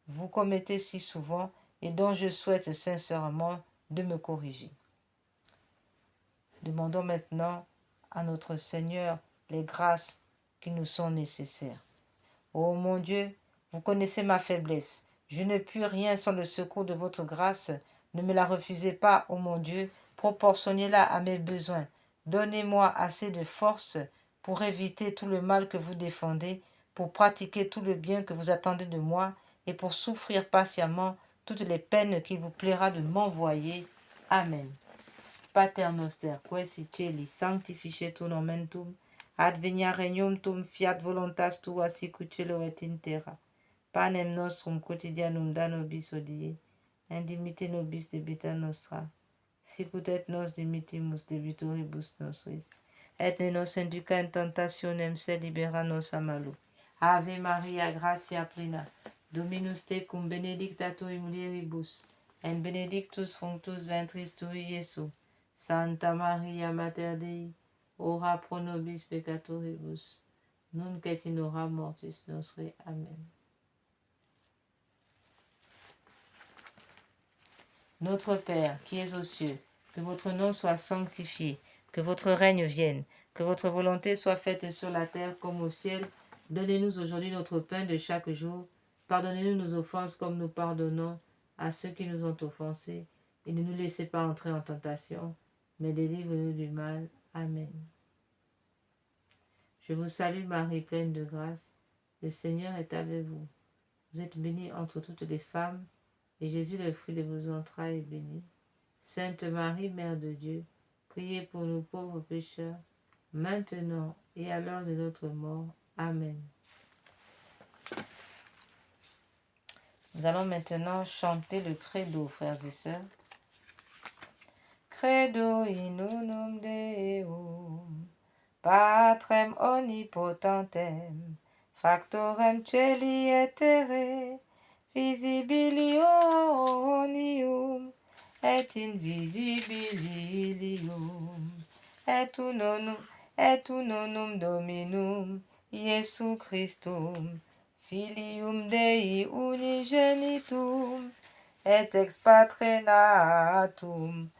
vous commettez si souvent et dont je souhaite sincèrement de me corriger. Demandons maintenant à notre Seigneur les grâces qui nous sont nécessaires. Ô mon Dieu, vous connaissez ma faiblesse. Je ne puis rien sans le secours de votre grâce. Ne me la refusez pas, ô mon Dieu, proportionnez-la à mes besoins. Donnez-moi assez de force pour éviter tout le mal que vous défendez, pour pratiquer tout le bien que vous attendez de moi et pour souffrir patiemment toutes les peines qu'il vous plaira de m'envoyer. Amen. Pater noster, quae si celi, sanctificetur nomen tuum, advenia regnum tuum, fiat voluntas tua sicut cielo et in terra. Panem nostrum quotidianum da nobis hodie, et dimitte nobis debita nostra, sicut et nos dimittimus debitoribus nostris. Et ne nos induca in tentationem, sed libera nos a malo. Ave Maria, gratia plena, Dominus tecum, benedicta tui mulieribus, et benedictus fructus ventris tui, Iesus. Santa Maria Mater Dei, ora pro nobis peccatoribus, nunc et in hora mortis nostre. Amen. Notre Père, qui es aux cieux, que votre nom soit sanctifié, que votre règne vienne, que votre volonté soit faite sur la terre comme au ciel. Donnez-nous aujourd'hui notre pain de chaque jour. Pardonnez-nous nos offenses comme nous pardonnons à ceux qui nous ont offensés. Et ne nous laissez pas entrer en tentation, mais délivre-nous du mal. Amen. Je vous salue Marie, pleine de grâce. Le Seigneur est avec vous. Vous êtes bénie entre toutes les femmes, et Jésus, le fruit de vos entrailles, est béni. Sainte Marie, Mère de Dieu, priez pour nous pauvres pécheurs, maintenant et à l'heure de notre mort. Amen. Nous allons maintenant chanter le credo, frères et sœurs. Credo in unum Deum, Patrem omnipotentem, factorem celi et terrae, visibilium et invisibilium, et unonum Dominum, Iesu Christum, Filium Dei unigenitum, et ex Patre natum,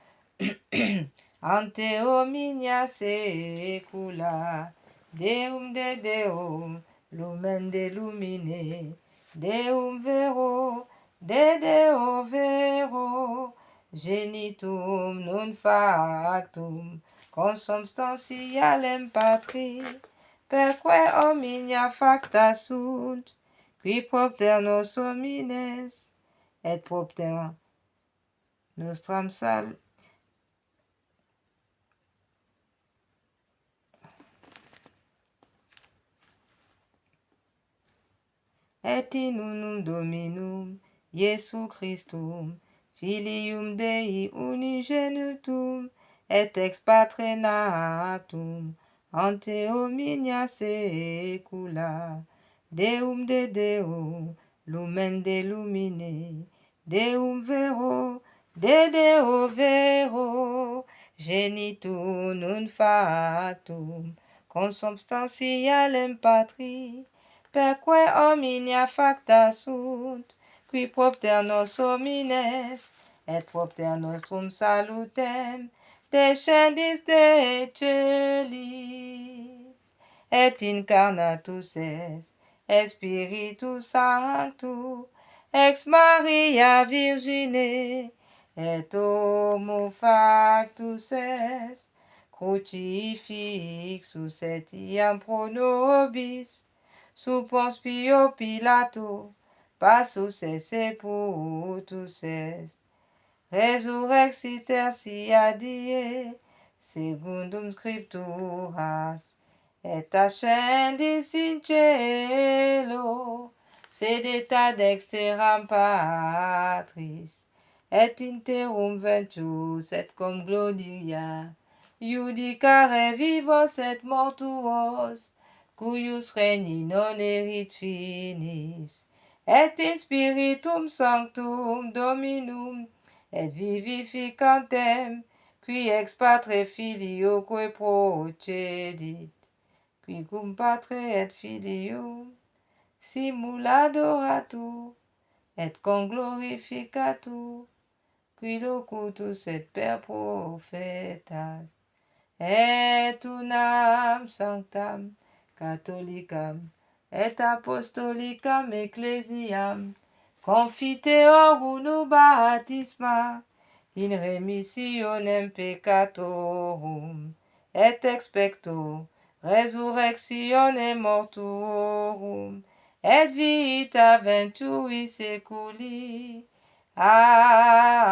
ante omnia saecula, Deum de Deum, lumen de lumine, Deum vero, de Deo vero, genitum non factum, consubstantialem Patri, perque omnia facta sunt, qui propter nos homines, et propter nostram salus. Et in unum Dominum, Iesu Christum, Filium Dei unigenitum, et ex Patre natum, ante omnia saecula, Deum de Deo, lumen de lumine, Deum vero, de Deo vero, genitum non factum, consubstantialem Patri, perque omnia facta sunt, qui propter nos homines, et propter nostrum salutem, descendis de celis, et incarnatus est Spiritus Sanctus, ex Maria Virgine, et homo factus est, crucifixus etiam pro nobis, sub Pons Pio Pilato, passus et sepultus est, resurrexit tertia die, secundum scripturas, et ascendis in cielo, sedet ad dexteram Patris, et interum ventus et cum gloria, judicare vivos et mortuos, cuius regni non erit finis, et in spiritum sanctum Dominum, et vivificantem, qui ex Patre Filioque procedit, qui cum Patre et Filium simul adoratur, et conglorificatur, qui locutus et per prophetas, et unam sanctam catholicam et apostolicam ecclesiam confiteor unu baptisma in remissionem peccatorum et expecto resurrectione mortuorum et vita venturi seculi. Amen.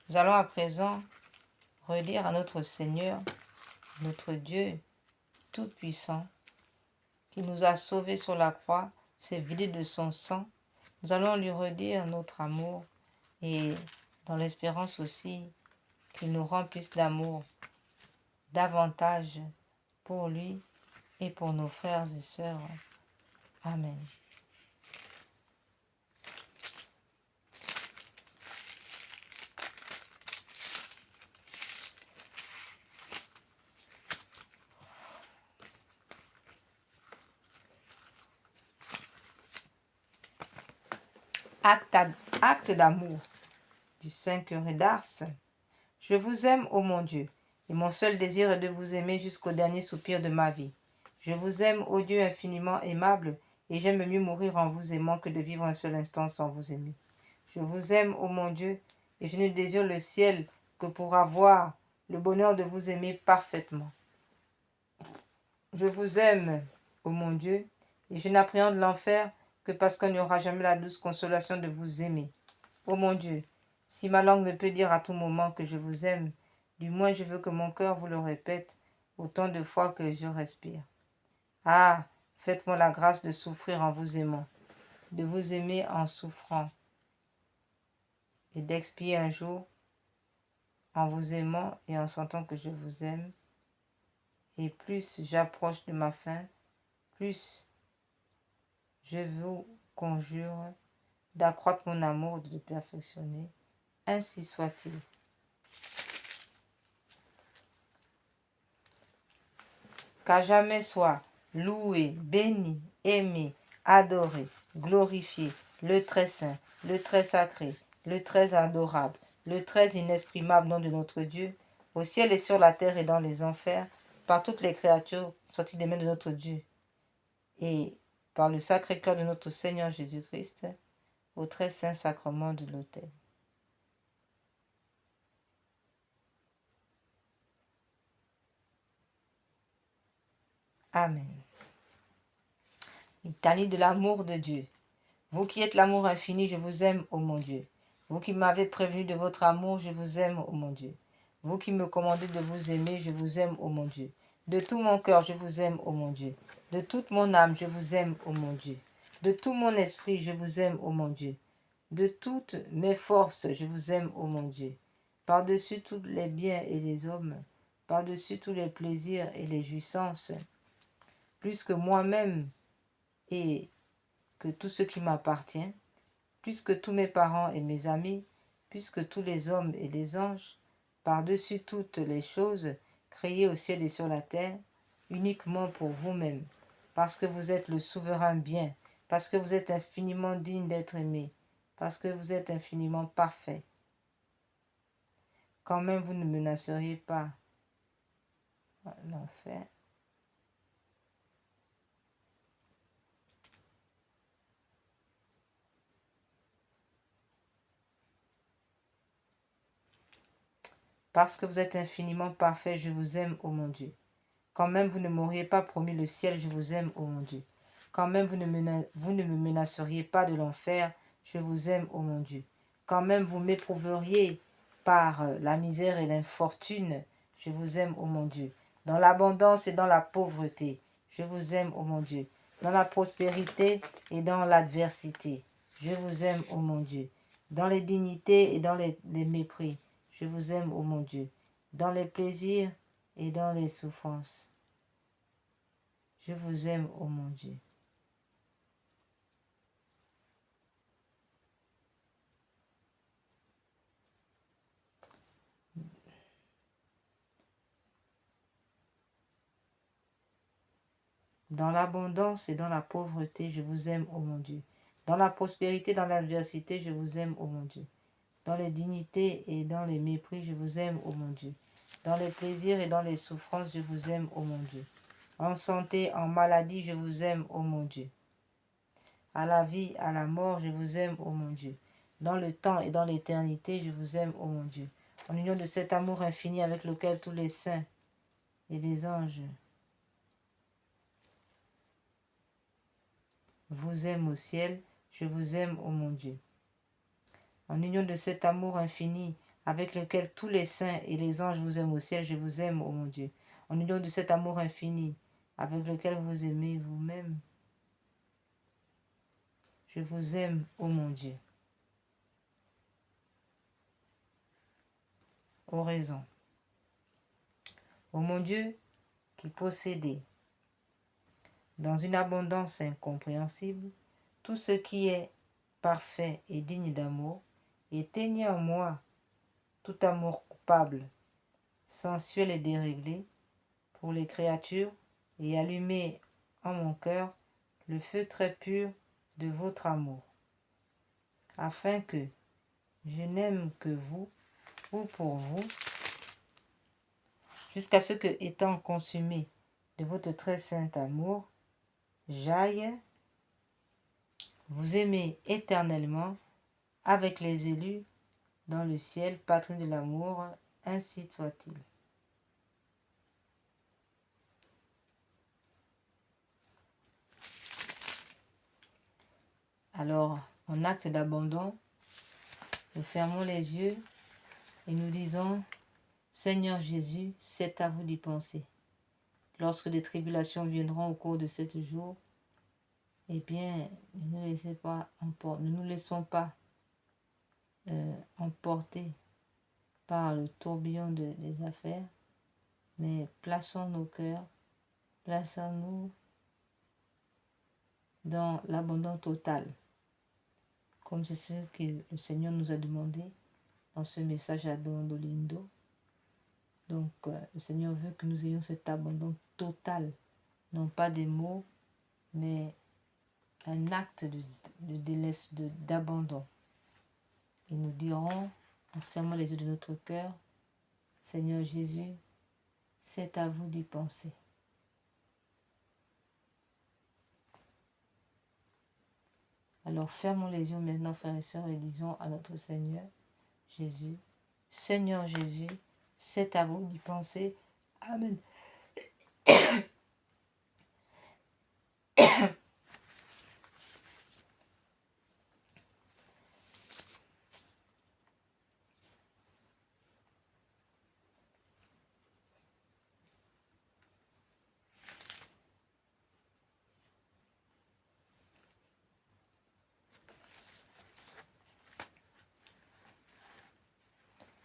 Nous allons à présent redire à notre Seigneur, notre Dieu Tout-Puissant, qui nous a sauvés sur la croix, s'est vidé de son sang. Nous allons lui redire notre amour et dans l'espérance aussi qu'il nous remplisse d'amour davantage pour lui et pour nos frères et sœurs. Amen. Acte d'amour du Saint-Curé d'Ars. Je vous aime, ô mon Dieu, et mon seul désir est de vous aimer jusqu'au dernier soupir de ma vie. Je vous aime, ô Dieu infiniment aimable, et j'aime mieux mourir en vous aimant que de vivre un seul instant sans vous aimer. Je vous aime, ô mon Dieu, et je ne désire le ciel que pour avoir le bonheur de vous aimer parfaitement. Je vous aime, ô mon Dieu, et je n'appréhende l'enfer que parce qu'on n'y aura jamais la douce consolation de vous aimer. Ô mon Dieu, si ma langue ne peut dire à tout moment que je vous aime, du moins je veux que mon cœur vous le répète autant de fois que je respire. Ah, faites-moi la grâce de souffrir en vous aimant, de vous aimer en souffrant, et d'expier un jour en vous aimant et en sentant que je vous aime. Et plus j'approche de ma fin, plus je vous conjure d'accroître mon amour et de le perfectionner. Ainsi soit-il. Qu'à jamais soit loué, béni, aimé, adoré, glorifié, le très saint, le très sacré, le très adorable, le très inexprimable nom de notre Dieu, au ciel et sur la terre et dans les enfers, par toutes les créatures sorties des mains de notre Dieu, et par le sacré cœur de notre Seigneur Jésus-Christ, au très saint sacrement de l'autel. Amen. Litanie de l'amour de Dieu. Vous qui êtes l'amour infini, je vous aime, ô mon Dieu. Vous qui m'avez prévenu de votre amour, je vous aime, ô mon Dieu. Vous qui me commandez de vous aimer, je vous aime, ô mon Dieu. De tout mon cœur, je vous aime, ô mon Dieu. De toute mon âme, je vous aime, ô mon Dieu. De tout mon esprit, je vous aime, ô mon Dieu. De toutes mes forces, je vous aime, ô mon Dieu. Par-dessus tous les biens et les hommes, par-dessus tous les plaisirs et les jouissances, plus que moi-même et que tout ce qui m'appartient, plus que tous mes parents et mes amis, plus que tous les hommes et les anges, par-dessus toutes les choses créées au ciel et sur la terre, uniquement pour vous-même, parce que vous êtes le souverain bien, parce que vous êtes infiniment digne d'être aimé, parce que vous êtes infiniment parfait. Quand même vous ne menaceriez pas l'enfer. Parce que vous êtes infiniment parfait, je vous aime, ô mon Dieu. Quand même vous ne m'auriez pas promis le ciel, je vous aime, ô mon Dieu. Quand même vous ne me menaceriez pas de l'enfer, je vous aime, ô mon Dieu. Quand même vous m'éprouveriez par la misère et l'infortune, je vous aime, ô mon Dieu. Dans l'abondance et dans la pauvreté, je vous aime, ô mon Dieu. Dans la prospérité et dans l'adversité, je vous aime, ô mon Dieu. Dans les dignités et dans les mépris, je vous aime, ô mon Dieu. Dans les plaisirs et dans les souffrances, je vous aime, ô mon Dieu. Dans l'abondance et dans la pauvreté, je vous aime, ô mon Dieu. Dans la prospérité, dans l'adversité, je vous aime, ô mon Dieu. Dans les dignités et dans les mépris, je vous aime, ô mon Dieu. Dans les plaisirs et dans les souffrances, je vous aime, ô mon Dieu. En santé, en maladie, je vous aime, ô mon Dieu. À la vie, à la mort, je vous aime, ô mon Dieu. Dans le temps et dans l'éternité, je vous aime, ô mon Dieu. En union de cet amour infini avec lequel tous les saints et les anges vous aiment au ciel, je vous aime, ô mon Dieu. En union de cet amour infini avec lequel tous les saints et les anges vous aiment au ciel, je vous aime, ô mon Dieu. En union de cet amour infini avec lequel vous aimez vous-même, je vous aime, ô mon Dieu. Oraison. Ô mon Dieu, qui possédez dans une abondance incompréhensible tout ce qui est parfait et digne d'amour, éteignez en moi tout amour coupable, sensuel et déréglé pour les créatures, et allumez en mon cœur le feu très pur de votre amour, afin que je n'aime que vous ou pour vous, jusqu'à ce que, étant consumé de votre très saint amour, j'aille vous aimer éternellement avec les élus dans le ciel, patrie de l'amour, ainsi soit-il. Alors, en acte d'abandon, nous fermons les yeux et nous disons, Seigneur Jésus, c'est à vous d'y penser. Lorsque des tribulations viendront au cours de 7 jours, eh bien, ne nous laissons pas emporter par le tourbillon des affaires, mais plaçons nos cœurs, plaçons-nous dans l'abandon total, comme c'est ce que le Seigneur nous a demandé dans ce message à Don Dolindo. Donc, le Seigneur veut que nous ayons cet abandon total, non pas des mots, mais un acte d'abandon. Et nous dirons, en fermant les yeux de notre cœur, Seigneur Jésus, c'est à vous d'y penser. Alors fermons les yeux maintenant, frères et sœurs, et disons à notre Seigneur Jésus, Seigneur Jésus, c'est à vous d'y penser. Amen.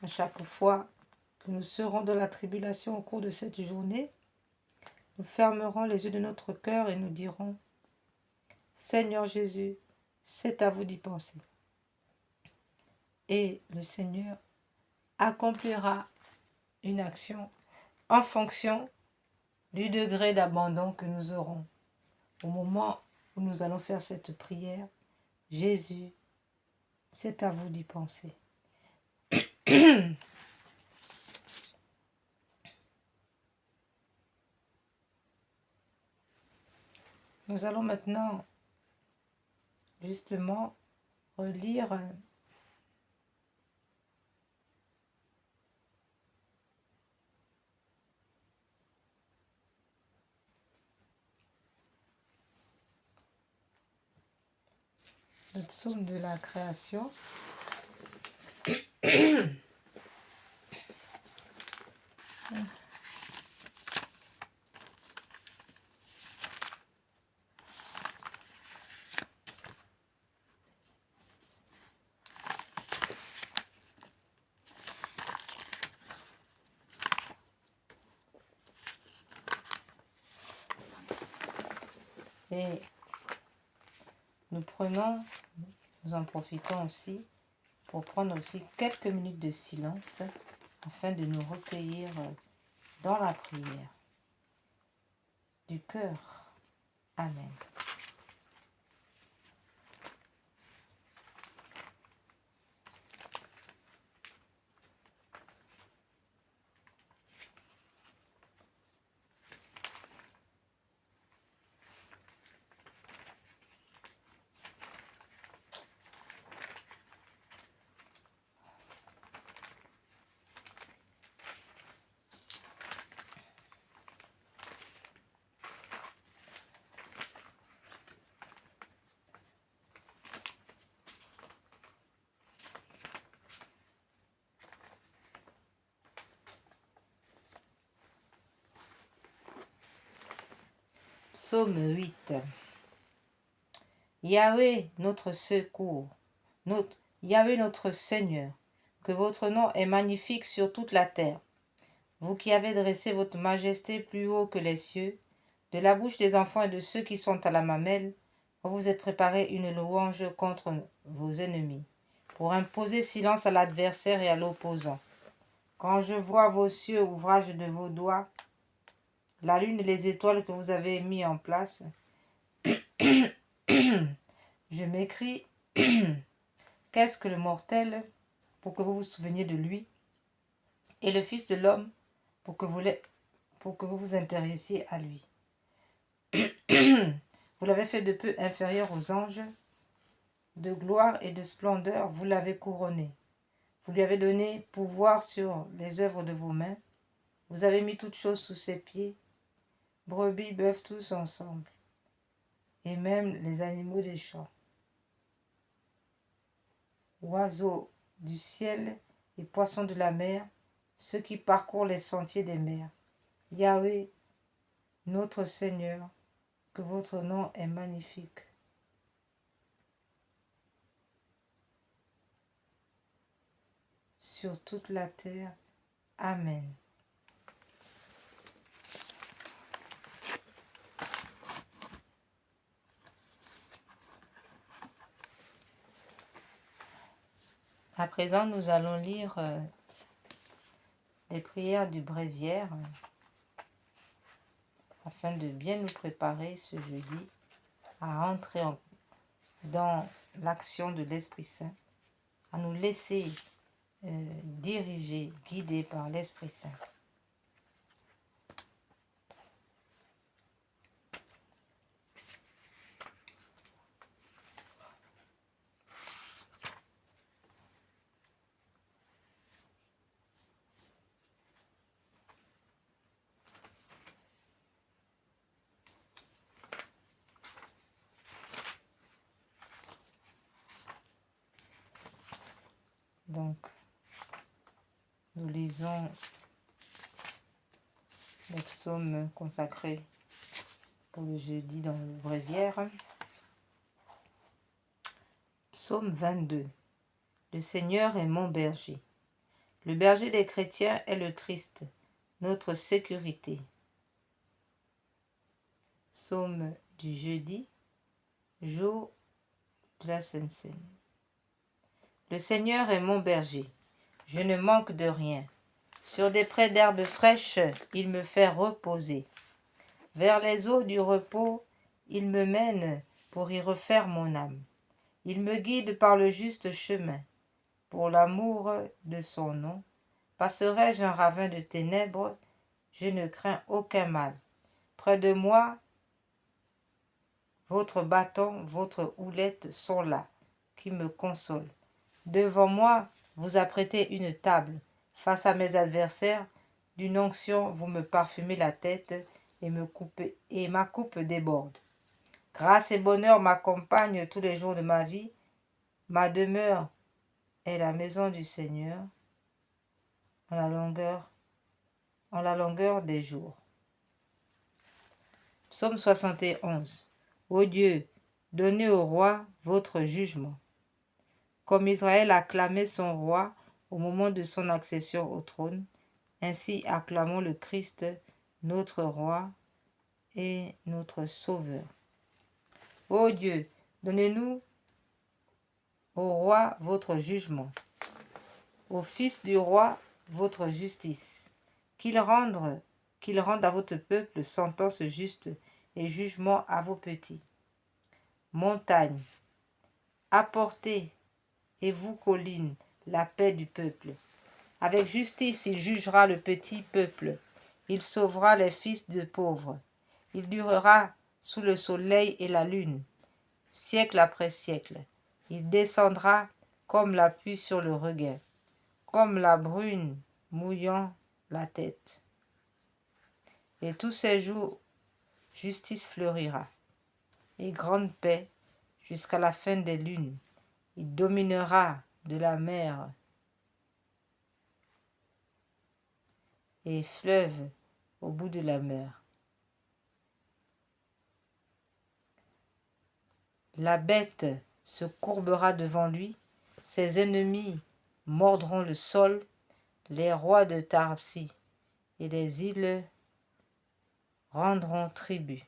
À chaque fois que nous serons dans la tribulation au cours de cette journée, nous fermerons les yeux de notre cœur et nous dirons, Seigneur Jésus, c'est à vous d'y penser. Et le Seigneur accomplira une action en fonction du degré d'abandon que nous aurons. Au moment où nous allons faire cette prière, Jésus, c'est à vous d'y penser. Nous allons maintenant justement relire le psaume de la création. Et nous en profitons aussi pour prendre aussi quelques minutes de silence afin de nous recueillir dans la prière du cœur. Amen. Psaume 8. Yahweh, notre secours, Yahweh, notre Seigneur, que votre nom est magnifique sur toute la terre. Vous qui avez dressé votre majesté plus haut que les cieux, de la bouche des enfants et de ceux qui sont à la mamelle, vous vous êtes préparé une louange contre vos ennemis, pour imposer silence à l'adversaire et à l'opposant. Quand je vois vos cieux, ouvrage de vos doigts, la lune et les étoiles que vous avez mis en place, je m'écrie, qu'est-ce que le mortel pour que vous vous souveniez de lui, et le Fils de l'homme pour que vous vous intéressiez à lui. Vous l'avez fait de peu inférieur aux anges, de gloire et de splendeur, vous l'avez couronné. Vous lui avez donné pouvoir sur les œuvres de vos mains. Vous avez mis toutes choses sous ses pieds, brebis, bœufs, tous ensemble, et même les animaux des champs, oiseaux du ciel et poissons de la mer, ceux qui parcourent les sentiers des mers. Yahweh, notre Seigneur, que votre nom est magnifique. Sur toute la terre. Amen. À présent, nous allons lire les prières du bréviaire afin de bien nous préparer ce jeudi à entrer dans l'action de l'Esprit Saint, à nous laisser diriger, guider par l'Esprit Saint. Donc, nous lisons les psaumes consacrés pour le jeudi dans le bréviaire. Psaume 22. Le Seigneur est mon berger. Le berger des chrétiens est le Christ, notre sécurité. Psaume du jeudi, jour de la Sainte Seine. Le Seigneur est mon berger, je ne manque de rien. Sur des prés d'herbes fraîches, il me fait reposer. Vers les eaux du repos, il me mène pour y refaire mon âme. Il me guide par le juste chemin. Pour l'amour de son nom, passerai-je un ravin de ténèbres, je ne crains aucun mal. Près de moi, votre bâton, votre houlette sont là, qui me consolent. Devant moi, vous apprêtez une table. Face à mes adversaires, d'une onction, vous me parfumez la tête et ma coupe déborde. Grâce et bonheur m'accompagnent tous les jours de ma vie. Ma demeure est la maison du Seigneur en la longueur des jours. Psaume 71. Ô Dieu, donnez au roi votre jugement. Comme Israël acclamait son roi au moment de son accession au trône, ainsi acclamons le Christ, notre roi et notre sauveur. Ô Dieu, donnez-nous au roi votre jugement, au fils du roi votre justice, qu'il rende à votre peuple sentence juste et jugement à vos petits. Montagne, apportez, et vous collines, la paix du peuple. Avec justice il jugera le petit peuple, il sauvera les fils de pauvres. Il durera sous le soleil et la lune, siècle après siècle. Il descendra comme la pluie sur le regain, comme la brune mouillant la tête. Et tous ces jours, justice fleurira, et grande paix jusqu'à la fin des lunes. Il dominera de la mer et fleuve au bout de la mer. La bête se courbera devant lui, ses ennemis mordront le sol, les rois de Tarsi et les îles rendront tribut.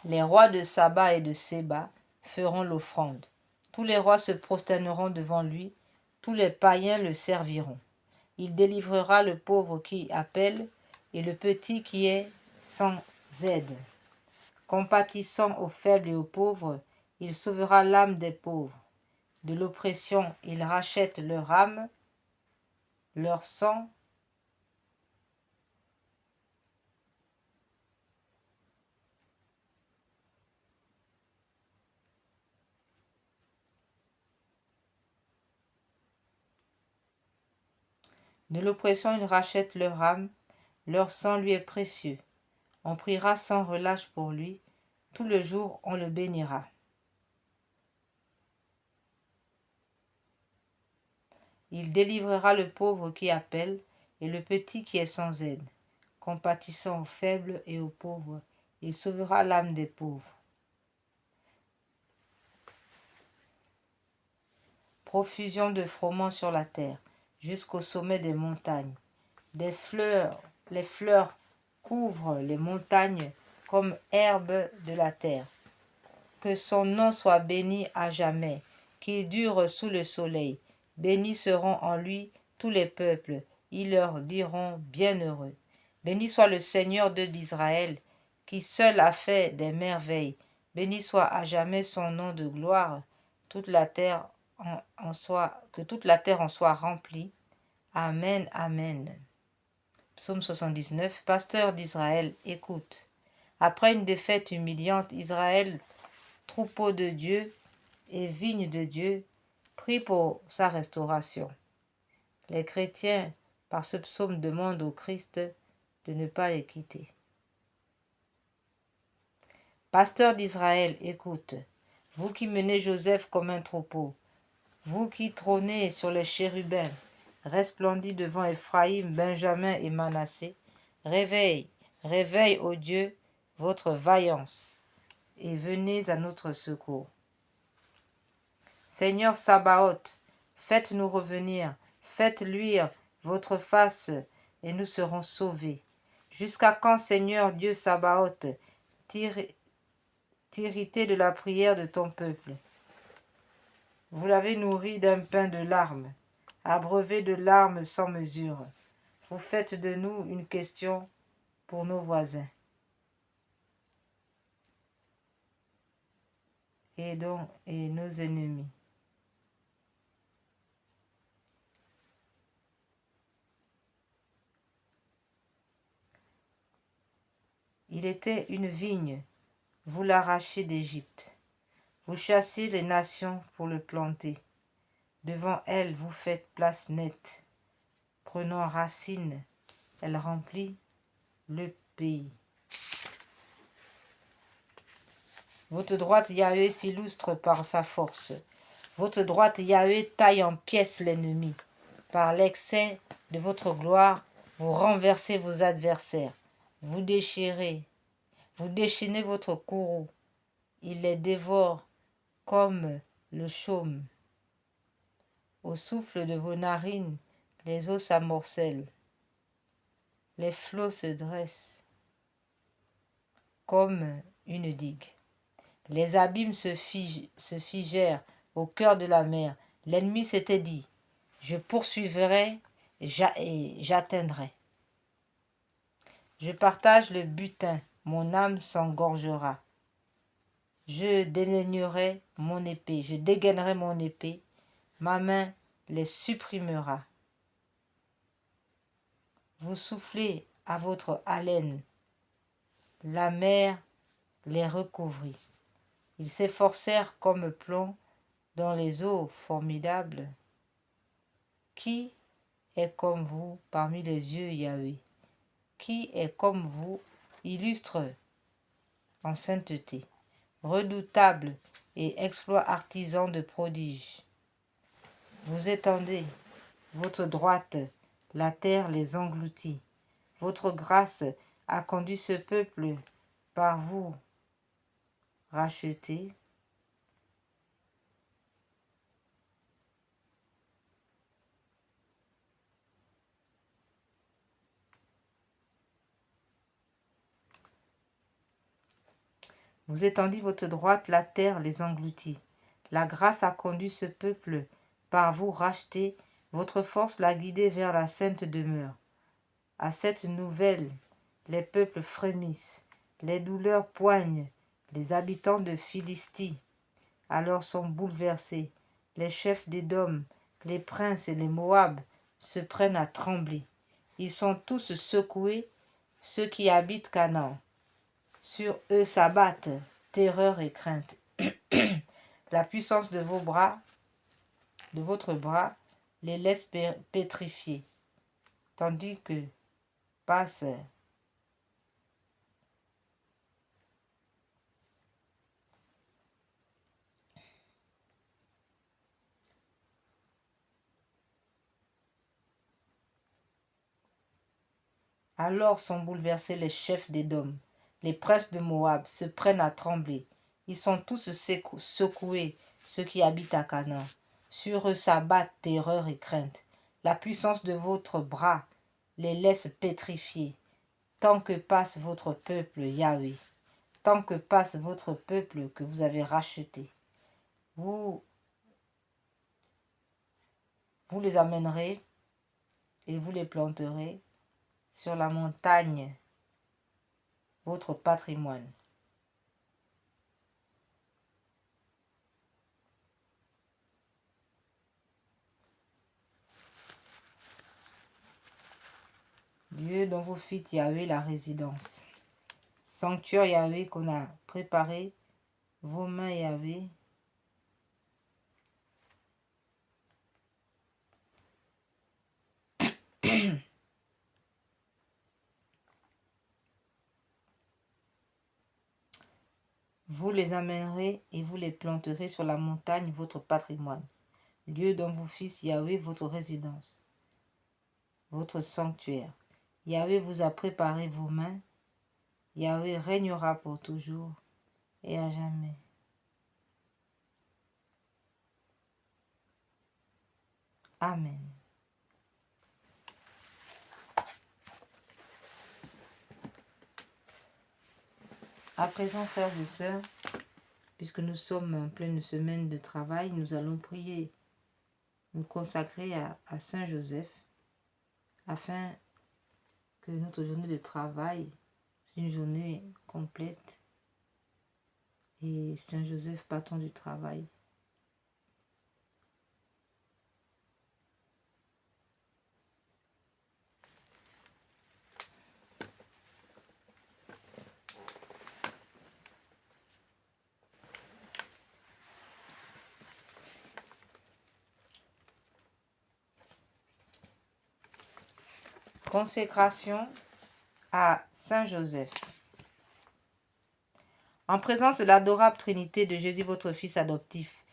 Les rois de Saba et de Séba feront l'offrande. Tous les rois se prosterneront devant lui, tous les païens le serviront. Il délivrera le pauvre qui appelle et le petit qui est sans aide. Compatissant aux faibles et aux pauvres, il sauvera l'âme des pauvres. De l'oppression, il rachète leur âme, leur sang. De l'oppression, il rachète leur âme, leur sang lui est précieux. On priera sans relâche pour lui, tout le jour on le bénira. Il délivrera le pauvre qui appelle et le petit qui est sans aide. Compatissant aux faibles et aux pauvres, il sauvera l'âme des pauvres. Profusion de froment sur la terre, jusqu'au sommet des montagnes. Les fleurs couvrent les montagnes comme herbe de la terre. Que son nom soit béni à jamais, qu'il dure sous le soleil. Bénis seront en lui tous les peuples, ils leur diront bienheureux. Béni soit le Seigneur Dieu d'Israël, qui seul a fait des merveilles. Béni soit à jamais son nom de gloire, que toute la terre en soit remplie. Amen, amen. Psaume 79. Pasteur d'Israël, écoute. Après une défaite humiliante, Israël, troupeau de Dieu et vigne de Dieu, prie pour sa restauration. Les chrétiens, par ce psaume, demandent au Christ de ne pas les quitter. Pasteur d'Israël, écoute. Vous qui menez Joseph comme un troupeau, vous qui trônez sur les chérubins, resplendis devant Éphraïm, Benjamin et Manassé, réveille, réveille, ô Dieu, votre vaillance, et venez à notre secours. Seigneur Sabaoth, faites-nous revenir, faites luire votre face et nous serons sauvés. Jusqu'à quand, Seigneur Dieu Sabaoth, t'irriter de la prière de ton peuple? Vous l'avez nourri d'un pain de larmes, abreuvé de larmes sans mesure. Vous faites de nous une question pour nos voisins et nos ennemis. Il était une vigne, vous l'arrachez d'Égypte. Vous chassez les nations pour le planter. Devant elle, vous faites place nette. Prenant racine, elle remplit le pays. Votre droite, Yahweh, s'illustre par sa force. Votre droite, Yahweh, taille en pièces l'ennemi. Par l'excès de votre gloire, vous renversez vos adversaires. Vous déchaînez votre courroux. Il les dévore comme le chaume. Au souffle de vos narines, les eaux s'amorcellent. Les flots se dressent comme une digue. Les abîmes se figèrent au cœur de la mer. L'ennemi s'était dit, je poursuivrai et j'atteindrai. Je partage le butin, mon âme s'engorgera. Je dégaînerai mon épée, ma main les supprimera. Vous soufflez à votre haleine, la mer les recouvrit. Ils s'efforcèrent comme plomb dans les eaux formidables. Qui est comme vous parmi les yeux, Yahweh? Qui est comme vous, illustre en sainteté, redoutable et exploit artisan de prodiges? Vous étendez votre droite, la terre les engloutit. Votre grâce a conduit ce peuple par vous racheté. Vous étendez votre droite, la terre les engloutit. La grâce a conduit ce peuple par vous racheté. Votre force l'a guidé vers la sainte demeure. À cette nouvelle, les peuples frémissent. Les douleurs poignent les habitants de Philistie. Alors sont bouleversés. Les chefs d'Édom, les princes et les Moab se prennent à trembler. Ils sont tous secoués, ceux qui habitent Canaan. Sur eux s'abattent terreur et crainte. La puissance de votre bras, les laisse pétrifier, tandis que passe Alors sont bouleversés les chefs d'Édom. Les princes de Moab se prennent à trembler. Ils sont tous secoués, ceux qui habitent à Canaan. Sur eux s'abattent terreur et crainte. La puissance de votre bras les laisse pétrifier. Tant que passe votre peuple, Yahweh, tant que passe votre peuple que vous avez racheté, vous les amènerez et vous les planterez sur la montagne, votre patrimoine. Lieu dont vous fîtes Yahweh la résidence. Sanctuaire Yahweh qu'on a préparé, vos mains Yahweh. Vous les amènerez et vous les planterez sur la montagne, votre patrimoine. Lieu dont vous fîtes Yahweh votre résidence, votre sanctuaire. Yahweh vous a préparé vos mains. Yahweh régnera pour toujours et à jamais. Amen. À présent, frères et sœurs, puisque nous sommes en pleine semaine de travail, nous allons prier, nous consacrer à Saint Joseph, afin que notre journée de travail soit une journée complète. Et Saint Joseph, patron du travail, consécration à Saint Joseph. En présence de l'adorable Trinité de Jésus, votre Fils adoptif,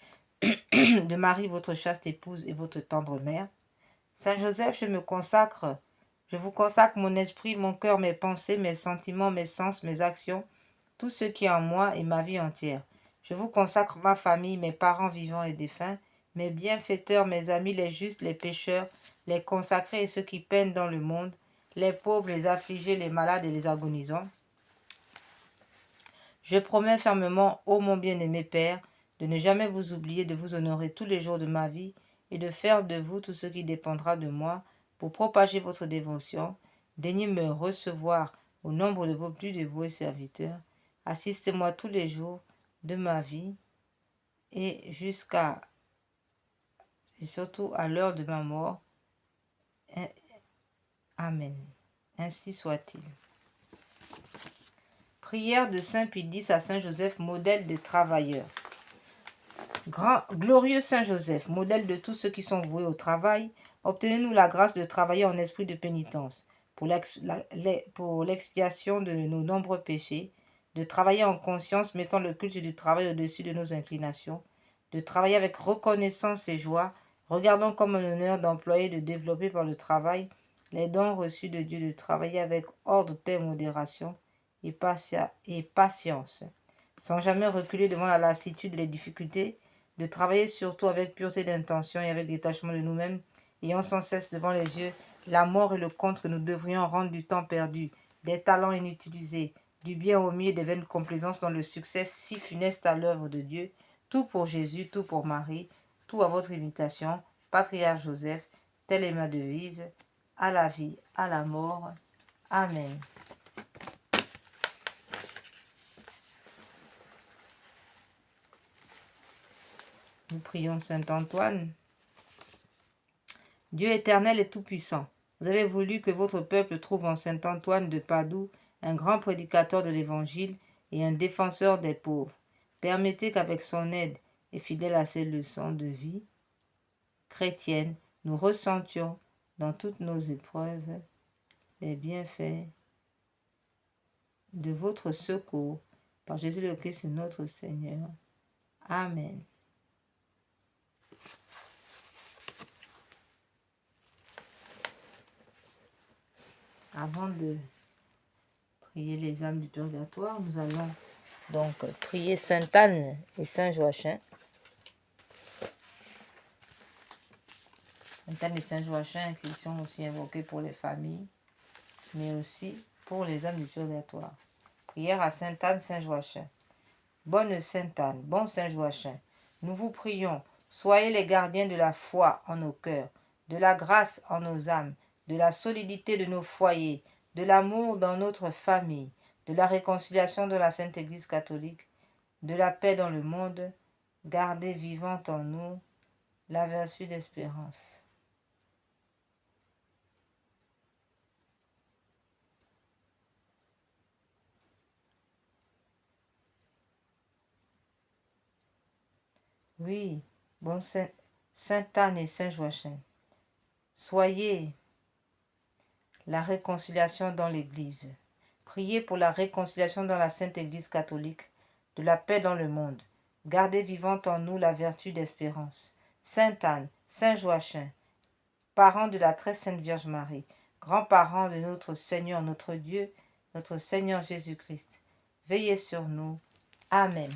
de Marie, votre chaste épouse et votre tendre mère, Saint Joseph, je vous consacre mon esprit, mon cœur, mes pensées, mes sentiments, mes sens, mes actions, tout ce qui est en moi et ma vie entière. Je vous consacre ma famille, mes parents vivants et défunts, mes bienfaiteurs, mes amis, les justes, les pécheurs, les consacrés et ceux qui peinent dans le monde, les pauvres, les affligés, les malades et les agonisants. Je promets fermement, ô mon bien-aimé Père, de ne jamais vous oublier, de vous honorer tous les jours de ma vie et de faire de vous tout ce qui dépendra de moi pour propager votre dévotion. Daignez me recevoir au nombre de vos plus dévoués serviteurs. Assistez-moi tous les jours de ma vie et surtout à l'heure de ma mort. Amen. Ainsi soit-il. Prière de Saint Pie X à Saint Joseph, modèle des travailleurs. Glorieux Saint Joseph, modèle de tous ceux qui sont voués au travail, obtenez-nous la grâce de travailler en esprit de pénitence pour l'expiation de nos nombreux péchés, de travailler en conscience, mettant le culte du travail au-dessus de nos inclinations, de travailler avec reconnaissance et joie, regardant comme un honneur d'employer et de développer par le travail les dons reçus de Dieu, de travailler avec ordre, paix, modération et patience, sans jamais reculer devant la lassitude et les difficultés, de travailler surtout avec pureté d'intention et avec détachement de nous-mêmes, ayant sans cesse devant les yeux la mort et le compte que nous devrions rendre du temps perdu, des talents inutilisés, du bien omis et des vaines complaisances dans le succès si funeste à l'œuvre de Dieu, tout pour Jésus, tout pour Marie, tout à votre imitation, Patriarche Joseph, telle est ma devise, à la vie, à la mort. Amen. Nous prions Saint Antoine. Dieu éternel et tout-puissant, vous avez voulu que votre peuple trouve en Saint Antoine de Padoue un grand prédicateur de l'Évangile et un défenseur des pauvres. Permettez qu'avec son aide et fidèle à ses leçons de vie chrétienne, nous ressentions dans toutes nos épreuves les bienfaits de votre secours par Jésus le Christ notre Seigneur. Amen. Avant de prier les âmes du purgatoire, nous allons donc prier Sainte Anne et Saint Joachim. Sainte Anne et Saint Joachim qui sont aussi invoqués pour les familles, mais aussi pour les âmes du purgatoire. Prière à Sainte Anne, Saint Joachim. Bonne Sainte Anne, bon Saint Joachim, nous vous prions, soyez les gardiens de la foi en nos cœurs, de la grâce en nos âmes, de la solidité de nos foyers, de l'amour dans notre famille, de la réconciliation de la Sainte Église catholique, de la paix dans le monde, gardez vivante en nous la vertu d'espérance. Oui, bon Sainte Anne et Saint Joachim, soyez la réconciliation dans l'Église. Priez pour la réconciliation dans la Sainte Église catholique, de la paix dans le monde. Gardez vivante en nous la vertu d'espérance. Sainte Anne, Saint Joachim, parents de la très sainte Vierge Marie, grands-parents de notre Seigneur, notre Dieu, notre Seigneur Jésus-Christ, veillez sur nous. Amen.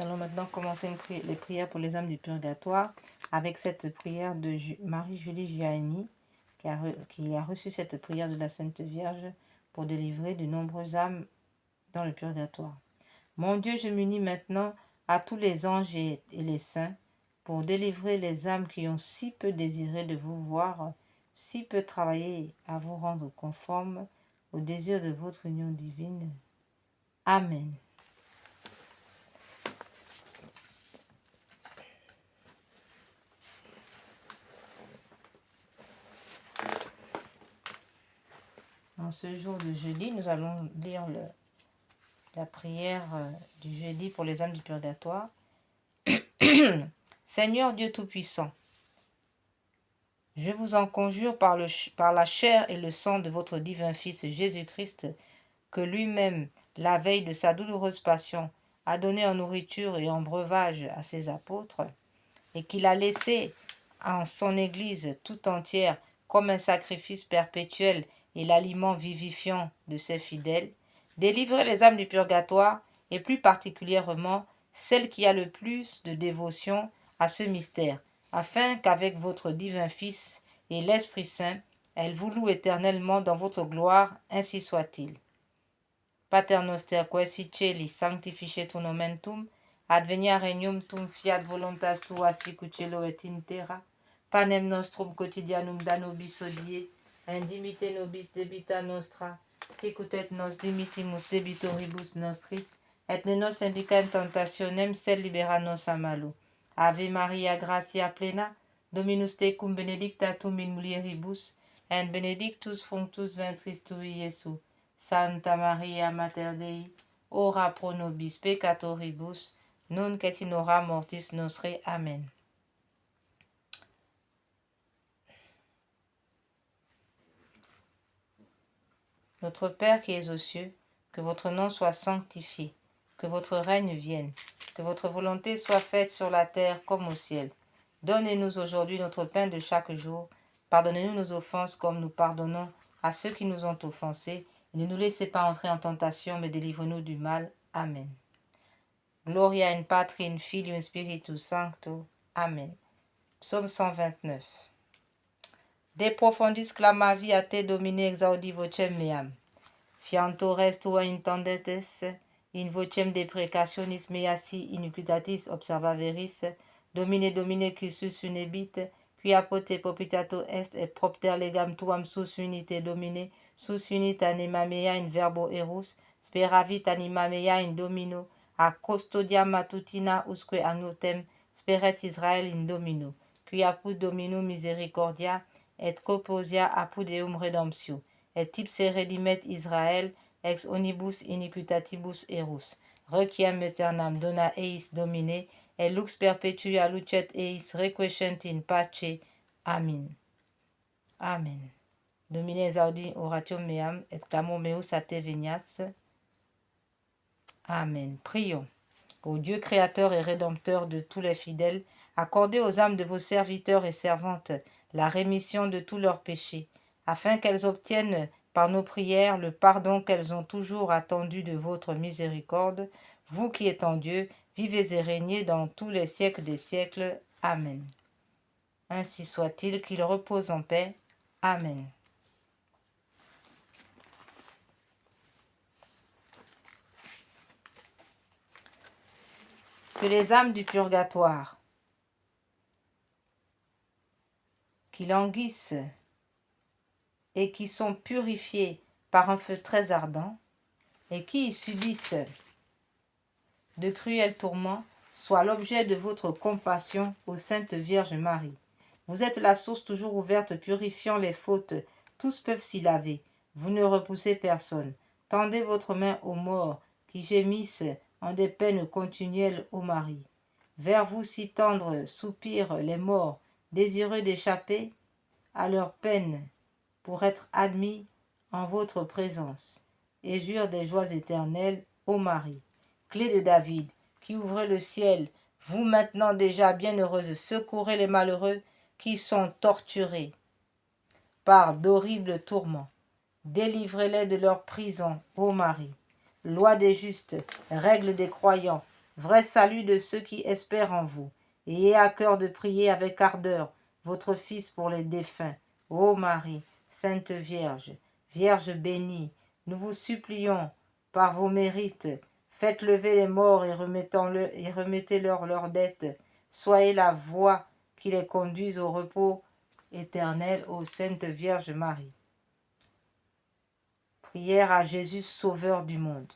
Nous allons maintenant commencer les prières pour les âmes du purgatoire avec cette prière de Marie-Julie Gianni qui a reçu cette prière de la Sainte Vierge pour délivrer de nombreuses âmes dans le purgatoire. Mon Dieu, je m'unis maintenant à tous les anges et les saints pour délivrer les âmes qui ont si peu désiré de vous voir, si peu travaillé à vous rendre conformes au désir de votre union divine. Amen. En ce jour de jeudi, nous allons lire la prière du jeudi pour les âmes du purgatoire. Seigneur Dieu Tout-Puissant, je vous en conjure par la chair et le sang de votre divin Fils Jésus-Christ, que lui-même, la veille de sa douloureuse passion, a donné en nourriture et en breuvage à ses apôtres, et qu'il a laissé en son Église tout entière comme un sacrifice perpétuel et l'aliment vivifiant de ses fidèles, délivrez les âmes du purgatoire, et plus particulièrement celle qui a le plus de dévotion à ce mystère, afin qu'avec votre divin Fils et l'Esprit Saint, elle vous loue éternellement dans votre gloire, ainsi soit-il. Pater noster quae si celi sanctificetur nomen tuum, advenia regnum tuum, fiat voluntas tua sicut cielo et in terra. Panem nostrum quotidianum da nobis hodie, et dimitte nobis debita nostra, sicut et nos dimittimus debitoribus nostris, et ne nos induca in tentationem, sed libera nos a malo. Ave Maria, gratia plena, Dominus tecum, benedicta tu in mulieribus, et benedictus fructus ventris tui, Iesus. Santa Maria Mater Dei, ora pro nobis peccatoribus, nunc et in hora mortis nostre. Amen. Notre Père qui es aux cieux, que votre nom soit sanctifié, que votre règne vienne, que votre volonté soit faite sur la terre comme au ciel. Donnez-nous aujourd'hui notre pain de chaque jour. Pardonnez-nous nos offenses comme nous pardonnons à ceux qui nous ont offensés. Et ne nous laissez pas entrer en tentation, mais délivrez-nous du mal. Amen. Gloria in Patri, in Filio, in Spiritus Sancto. Amen. Psaume 129. De profundis clamavi a te Domine exaudi vocem meam. Fiantores tua intendetes, in vocem deprecationis mea si iniquitatis observaveris, Domine Domine qui sus unebit, qui apote popitato est et propter legam tuam sus unite Domine, sus unit anima mea in verbo erus, speravit anima mea in Domino, a custodia matutina usque agnotem, speret Israel in Domino, qui apud Domino misericordia, et coposia apud eum redemptio, et ipse redimet Israel ex onibus iniquitatibus erus. Requiem aeternam dona eis Domine, et lux perpetua lucet eis requiescent in pace. Amen. Amen. Domine exaudi oratium meam, et clamor meus a te venias. Amen. Prions. Ô Dieu créateur et rédempteur de tous les fidèles, accordez aux âmes de vos serviteurs et servantes la rémission de tous leurs péchés, afin qu'elles obtiennent par nos prières le pardon qu'elles ont toujours attendu de votre miséricorde, vous qui êtes en Dieu, vivez et régnez dans tous les siècles des siècles. Amen. Ainsi soit-il, qu'il repose en paix. Amen. Que les âmes du purgatoire qui languissent et qui sont purifiées par un feu très ardent et qui y subissent de cruels tourments, soient l'objet de votre compassion, ô Sainte Vierge Marie. Vous êtes la source toujours ouverte purifiant les fautes, tous peuvent s'y laver. Vous ne repoussez personne. Tendez votre main aux morts qui gémissent en des peines continuelles, ô Marie. Vers vous si tendres soupirent les morts, désireux d'échapper à leurs peines pour être admis en votre présence, et jurent des joies éternelles, ô Marie. Clé de David, qui ouvrez le ciel, vous maintenant déjà bienheureuse, secourez les malheureux qui sont torturés par d'horribles tourments. Délivrez-les de leur prison, ô Marie. Loi des justes, règle des croyants, vrai salut de ceux qui espèrent en vous. Ayez à cœur de prier avec ardeur votre Fils pour les défunts. Ô Marie, Sainte Vierge, Vierge bénie, nous vous supplions, par vos mérites, faites lever les morts et remettez-leur leurs dettes. Soyez la voie qui les conduise au repos éternel, ô Sainte Vierge Marie. Prière à Jésus, Sauveur du monde.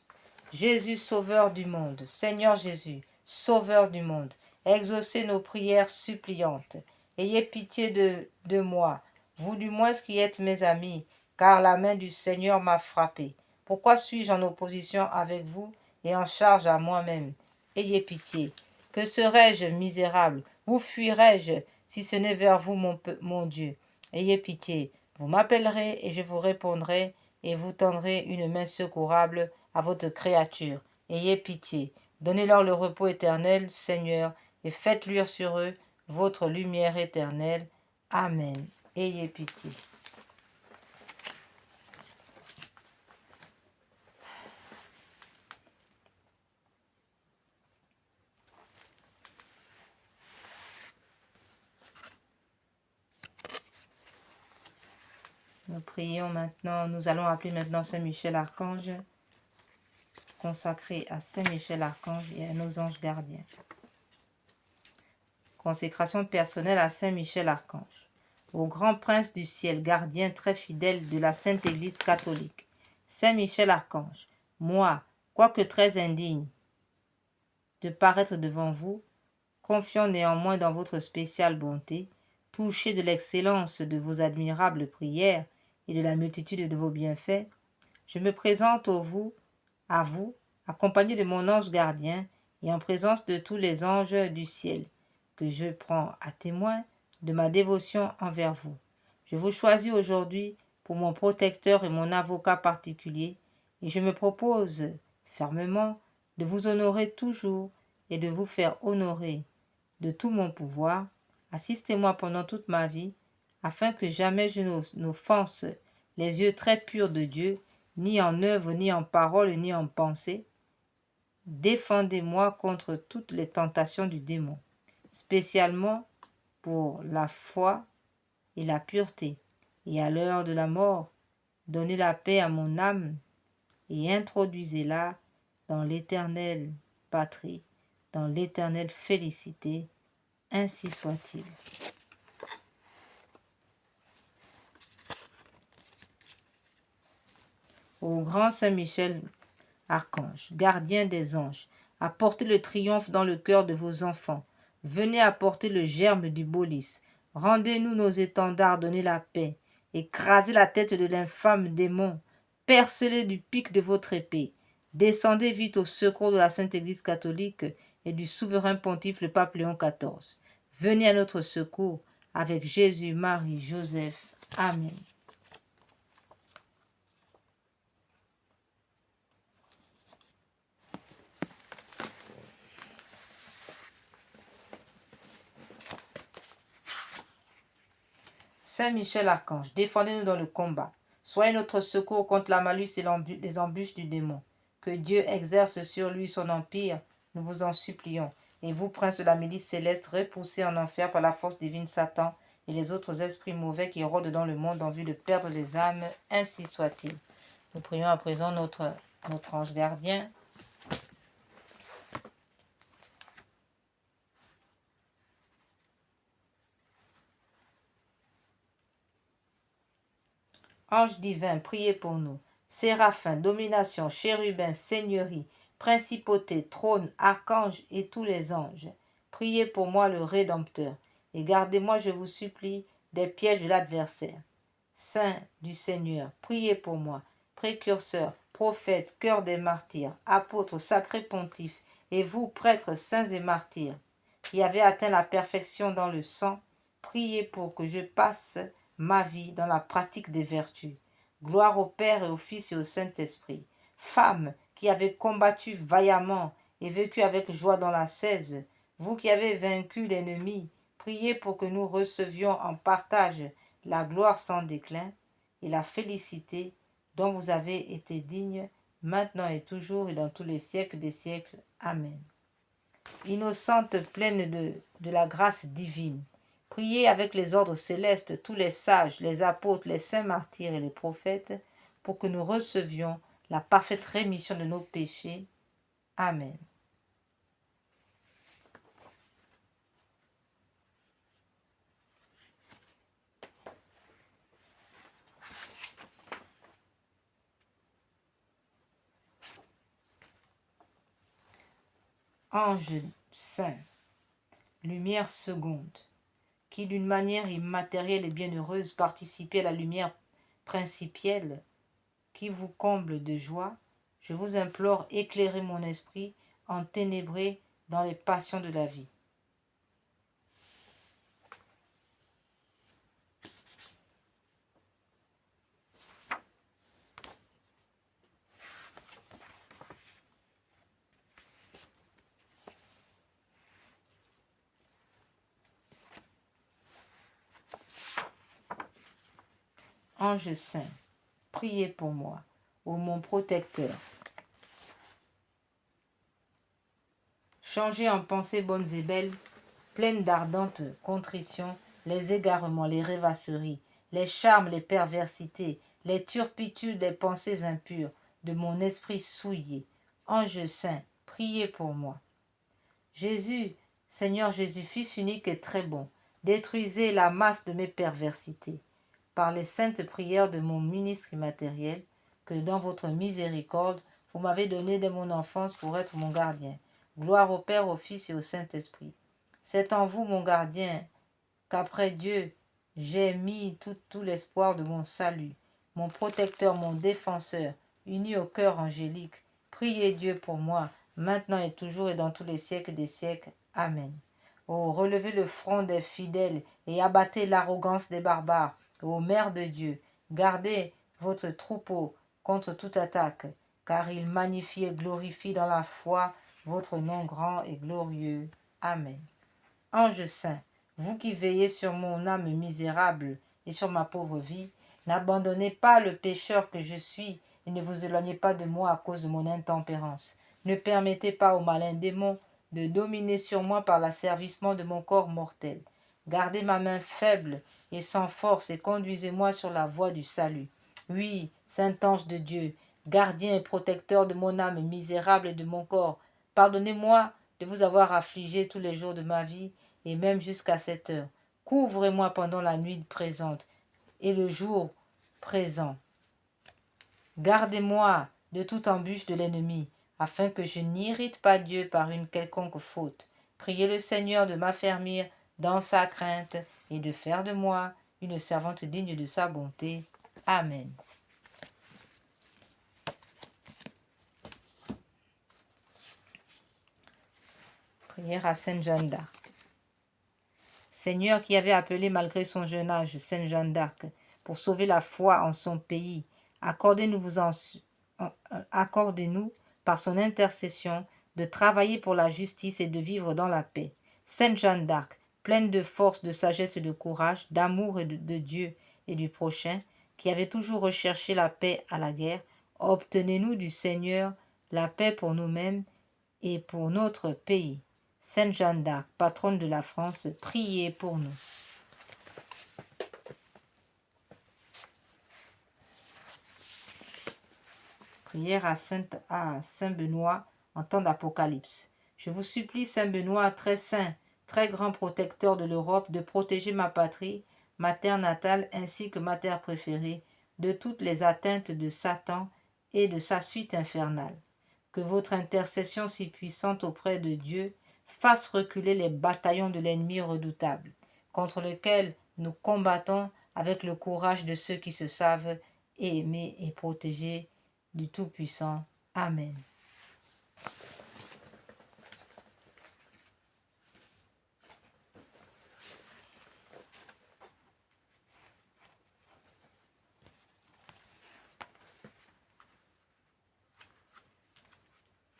Jésus, Sauveur du monde, Seigneur Jésus, Sauveur du monde, exaucez nos prières suppliantes. Ayez pitié de moi, vous du moins qui êtes mes amis, car la main du Seigneur m'a frappé. Pourquoi suis-je en opposition avec vous et en charge à moi-même? Ayez pitié. Que serais-je misérable? Où fuirais-je si ce n'est vers vous, mon Dieu? Ayez pitié. Vous m'appellerez et je vous répondrai et vous tendrez une main secourable à votre créature. Ayez pitié. Donnez-leur le repos éternel, Seigneur, et faites luire sur eux votre lumière éternelle. Amen. Ayez pitié. Nous prions maintenant, nous allons appeler maintenant Saint Michel Archange, consacré à Saint Michel Archange et à nos anges gardiens. Consécration personnelle à Saint Michel Archange. Au grand prince du ciel, gardien très fidèle de la Sainte Église catholique, Saint Michel Archange, moi, quoique très indigne de paraître devant vous, confiant néanmoins dans votre spéciale bonté, touché de l'excellence de vos admirables prières et de la multitude de vos bienfaits, je me présente à vous, accompagné de mon ange gardien et en présence de tous les anges du ciel, que je prends à témoin de ma dévotion envers vous. Je vous choisis aujourd'hui pour mon protecteur et mon avocat particulier, et je me propose fermement de vous honorer toujours et de vous faire honorer de tout mon pouvoir. Assistez-moi pendant toute ma vie, afin que jamais je n'offense les yeux très purs de Dieu, ni en œuvre, ni en parole, ni en pensée. Défendez-moi contre toutes les tentations du démon, spécialement pour la foi et la pureté. Et à l'heure de la mort, donnez la paix à mon âme et introduisez-la dans l'éternelle patrie, dans l'éternelle félicité. Ainsi soit-il. Ô grand Saint Michel Archange, gardien des anges, apportez le triomphe dans le cœur de vos enfants. Venez apporter le germe du bolis. Rendez-nous nos étendards, donnez la paix. Écrasez la tête de l'infâme démon. Percez-le du pic de votre épée. Descendez vite au secours de la Sainte Église catholique et du souverain pontife le pape Léon XIV. Venez à notre secours avec Jésus, Marie, Joseph. Amen. Saint Michel Archange, défendez-nous dans le combat. Soyez notre secours contre la malice et les embûches du démon. Que Dieu exerce sur lui son empire, nous vous en supplions. Et vous, prince de la milice céleste, repoussez en enfer par la force divine Satan et les autres esprits mauvais qui rôdent dans le monde en vue de perdre les âmes, ainsi soit-il. Nous prions à présent notre ange gardien. Ange divin, priez pour nous. Séraphins, domination, chérubins, seigneurie, principauté, trône, archange et tous les anges. Priez pour moi le Rédempteur, et gardez-moi, je vous supplie, des pièges de l'adversaire. Saint du Seigneur, priez pour moi, précurseur, prophète, cœur des martyrs, apôtres, sacrés pontifes, et vous, prêtres saints et martyrs, qui avez atteint la perfection dans le sang, priez pour que je passe ma vie dans la pratique des vertus. Gloire au Père et au Fils et au Saint-Esprit. Femmes qui avez combattu vaillamment et vécu avec joie dans l'ascèse, vous qui avez vaincu l'ennemi, priez pour que nous recevions en partage la gloire sans déclin et la félicité dont vous avez été dignes, maintenant et toujours et dans tous les siècles des siècles. Amen. innocente pleine de la grâce divine. Priez avec les ordres célestes tous les sages, les apôtres, les saints martyrs et les prophètes, pour que nous recevions la parfaite rémission de nos péchés. Amen. Ange saint, lumière seconde, qui d'une manière immatérielle et bienheureuse participez à la lumière principielle qui vous comble de joie, je vous implore, éclairez mon esprit enténébré dans les passions de la vie. Ange saint, priez pour moi, ô mon protecteur. Changez en pensées bonnes et belles, pleines d'ardente contrition, les égarements, les rêvasseries, les charmes, les perversités, les turpitudes, les pensées impures de mon esprit souillé. Ange saint, priez pour moi. Jésus, Seigneur Jésus, Fils unique et très bon, détruisez la masse de mes perversités par les saintes prières de mon ministre immatériel, que dans votre miséricorde, vous m'avez donné dès mon enfance pour être mon gardien. Gloire au Père, au Fils et au Saint-Esprit. C'est en vous, mon gardien, qu'après Dieu, j'ai mis tout l'espoir de mon salut. Mon protecteur, mon défenseur, uni au cœur angélique, priez Dieu pour moi, maintenant et toujours et dans tous les siècles des siècles. Amen. Oh, relevez le front des fidèles et abattez l'arrogance des barbares. Ô Mère de Dieu, gardez votre troupeau contre toute attaque, car il magnifie et glorifie dans la foi votre nom grand et glorieux. Amen. Ange saint, vous qui veillez sur mon âme misérable et sur ma pauvre vie, n'abandonnez pas le pécheur que je suis et ne vous éloignez pas de moi à cause de mon intempérance. Ne permettez pas au malin démon de dominer sur moi par l'asservissement de mon corps mortel. Gardez ma main faible et sans force et conduisez-moi sur la voie du salut. Oui, saint ange de Dieu, gardien et protecteur de mon âme misérable et de mon corps, pardonnez-moi de vous avoir affligé tous les jours de ma vie et même jusqu'à cette heure. Couvrez-moi pendant la nuit présente et le jour présent. Gardez-moi de toute embûche de l'ennemi, afin que je n'irrite pas Dieu par une quelconque faute. Priez le Seigneur de m'affermir dans sa crainte et de faire de moi une servante digne de sa bonté. Amen. Prière à Sainte Jeanne d'Arc. Seigneur qui avait appelé malgré son jeune âge Sainte Jeanne d'Arc pour sauver la foi en son pays, accordez-nous par son intercession de travailler pour la justice et de vivre dans la paix. Sainte Jeanne d'Arc, pleine de force, de sagesse et de courage, d'amour et de Dieu et du prochain, qui avait toujours recherché la paix à la guerre, obtenez-nous du Seigneur la paix pour nous-mêmes et pour notre pays. Sainte Jeanne d'Arc, patronne de la France, priez pour nous. Prière à Saint Benoît en temps d'Apocalypse. Je vous supplie, Saint Benoît, très saint, très grand protecteur de l'Europe, de protéger ma patrie, ma terre natale ainsi que ma terre préférée, de toutes les atteintes de Satan et de sa suite infernale. Que votre intercession si puissante auprès de Dieu fasse reculer les bataillons de l'ennemi redoutable, contre lequel nous combattons avec le courage de ceux qui se savent aimer et protéger du Tout-Puissant. Amen.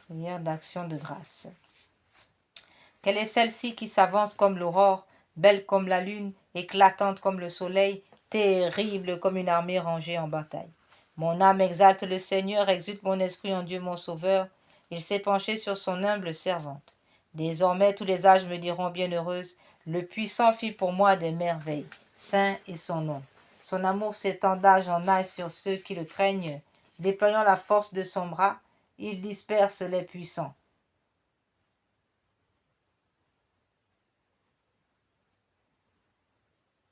Prière d'action de grâce. Quelle est celle-ci qui s'avance comme l'aurore, belle comme la lune, éclatante comme le soleil, terrible comme une armée rangée en bataille. Mon âme exalte le Seigneur, exulte mon esprit en Dieu mon Sauveur. Il s'est penché sur son humble servante. Désormais tous les âges me diront bienheureuse, le puissant fit pour moi des merveilles. Saint est son nom. Son amour s'étend d'âge en âge sur ceux qui le craignent. Déployant la force de son bras, il disperse les puissants.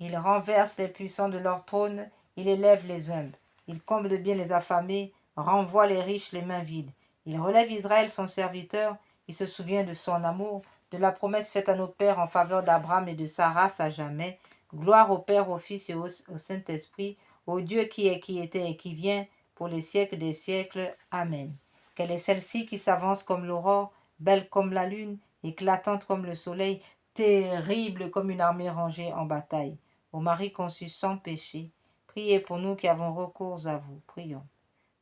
Il renverse les puissants de leur trône, il élève les humbles. Il comble de bien les affamés, renvoie les riches les mains vides. Il relève Israël son serviteur, il se souvient de son amour, de la promesse faite à nos pères en faveur d'Abraham et de sa race à jamais. Gloire au Père, au Fils et au Saint-Esprit, au Dieu qui est, qui était et qui vient, pour les siècles des siècles. Amen. Quelle est celle-ci qui s'avance comme l'aurore, belle comme la lune, éclatante comme le soleil, terrible comme une armée rangée en bataille. Ô Marie conçue sans péché, priez pour nous qui avons recours à vous. Prions.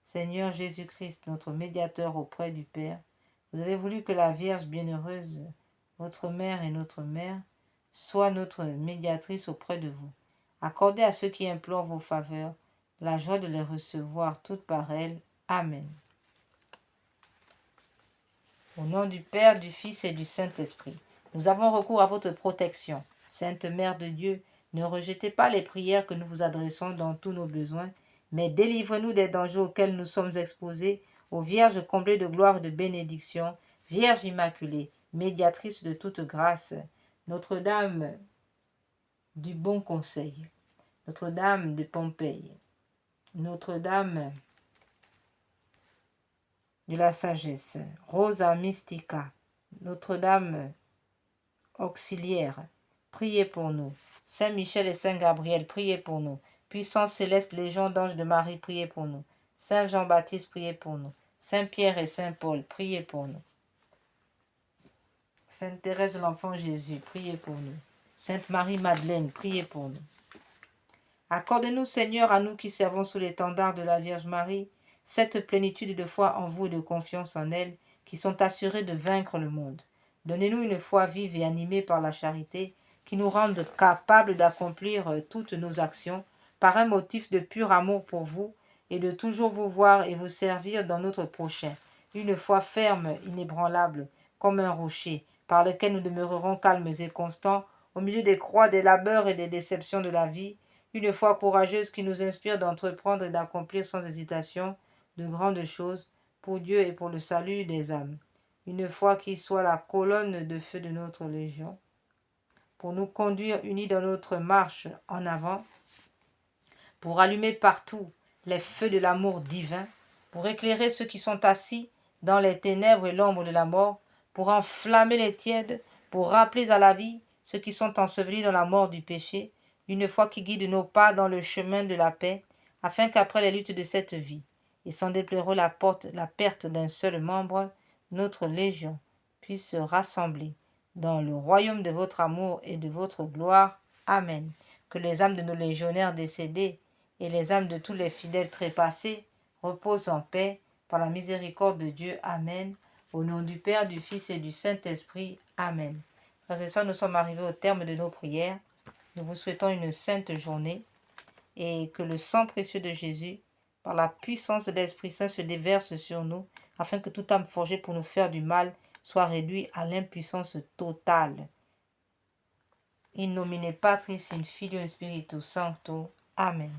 Seigneur Jésus-Christ, notre médiateur auprès du Père, vous avez voulu que la Vierge bienheureuse, votre mère et notre mère, soit notre médiatrice auprès de vous. Accordez à ceux qui implorent vos faveurs la joie de les recevoir toutes par elle. Amen. Au nom du Père, du Fils et du Saint-Esprit, nous avons recours à votre protection. Sainte Mère de Dieu, ne rejetez pas les prières que nous vous adressons dans tous nos besoins, mais délivrez-nous des dangers auxquels nous sommes exposés, ô Vierge comblée de gloire et de bénédiction, Vierge Immaculée, médiatrice de toute grâce, Notre-Dame du Bon Conseil, Notre-Dame de Pompéi, Notre-Dame de la Sagesse, Rosa Mystica, Notre-Dame auxiliaire, priez pour nous. Saint Michel et Saint Gabriel, priez pour nous. Puissance céleste, légion d'anges de Marie, priez pour nous. Saint Jean-Baptiste, priez pour nous. Saint Pierre et Saint Paul, priez pour nous. Sainte Thérèse de l'Enfant Jésus, priez pour nous. Sainte Marie-Madeleine, priez pour nous. Accordez-nous, Seigneur, à nous qui servons sous l'étendard de la Vierge Marie, cette plénitude de foi en vous et de confiance en elle, qui sont assurés de vaincre le monde. Donnez-nous une foi vive et animée par la charité, qui nous rende capables d'accomplir toutes nos actions par un motif de pur amour pour vous et de toujours vous voir et vous servir dans notre prochain. Une foi ferme, inébranlable, comme un rocher, par lequel nous demeurerons calmes et constants au milieu des croix, des labeurs et des déceptions de la vie, une foi courageuse qui nous inspire d'entreprendre et d'accomplir sans hésitation de grandes choses pour Dieu et pour le salut des âmes. Une foi qui soit la colonne de feu de notre légion, pour nous conduire unis dans notre marche en avant, pour allumer partout les feux de l'amour divin, pour éclairer ceux qui sont assis dans les ténèbres et l'ombre de la mort, pour enflammer les tièdes, pour rappeler à la vie ceux qui sont ensevelis dans la mort du péché, une foi qui guide nos pas dans le chemin de la paix, afin qu'après les luttes de cette vie, et sans déplorer la perte d'un seul membre, notre légion puisse se rassembler dans le royaume de votre amour et de votre gloire. Amen. Que les âmes de nos légionnaires décédés et les âmes de tous les fidèles trépassés reposent en paix par la miséricorde de Dieu. Amen. Au nom du Père, du Fils et du Saint-Esprit. Amen. Frères et sœurs, nous sommes arrivés au terme de nos prières. Nous vous souhaitons une sainte journée et que le sang précieux de Jésus, par la puissance de l'Esprit Saint, se déverse sur nous, afin que toute âme forgée pour nous faire du mal soit réduite à l'impuissance totale. In nomine Patris in Filio Spiritus Sancto. Amen.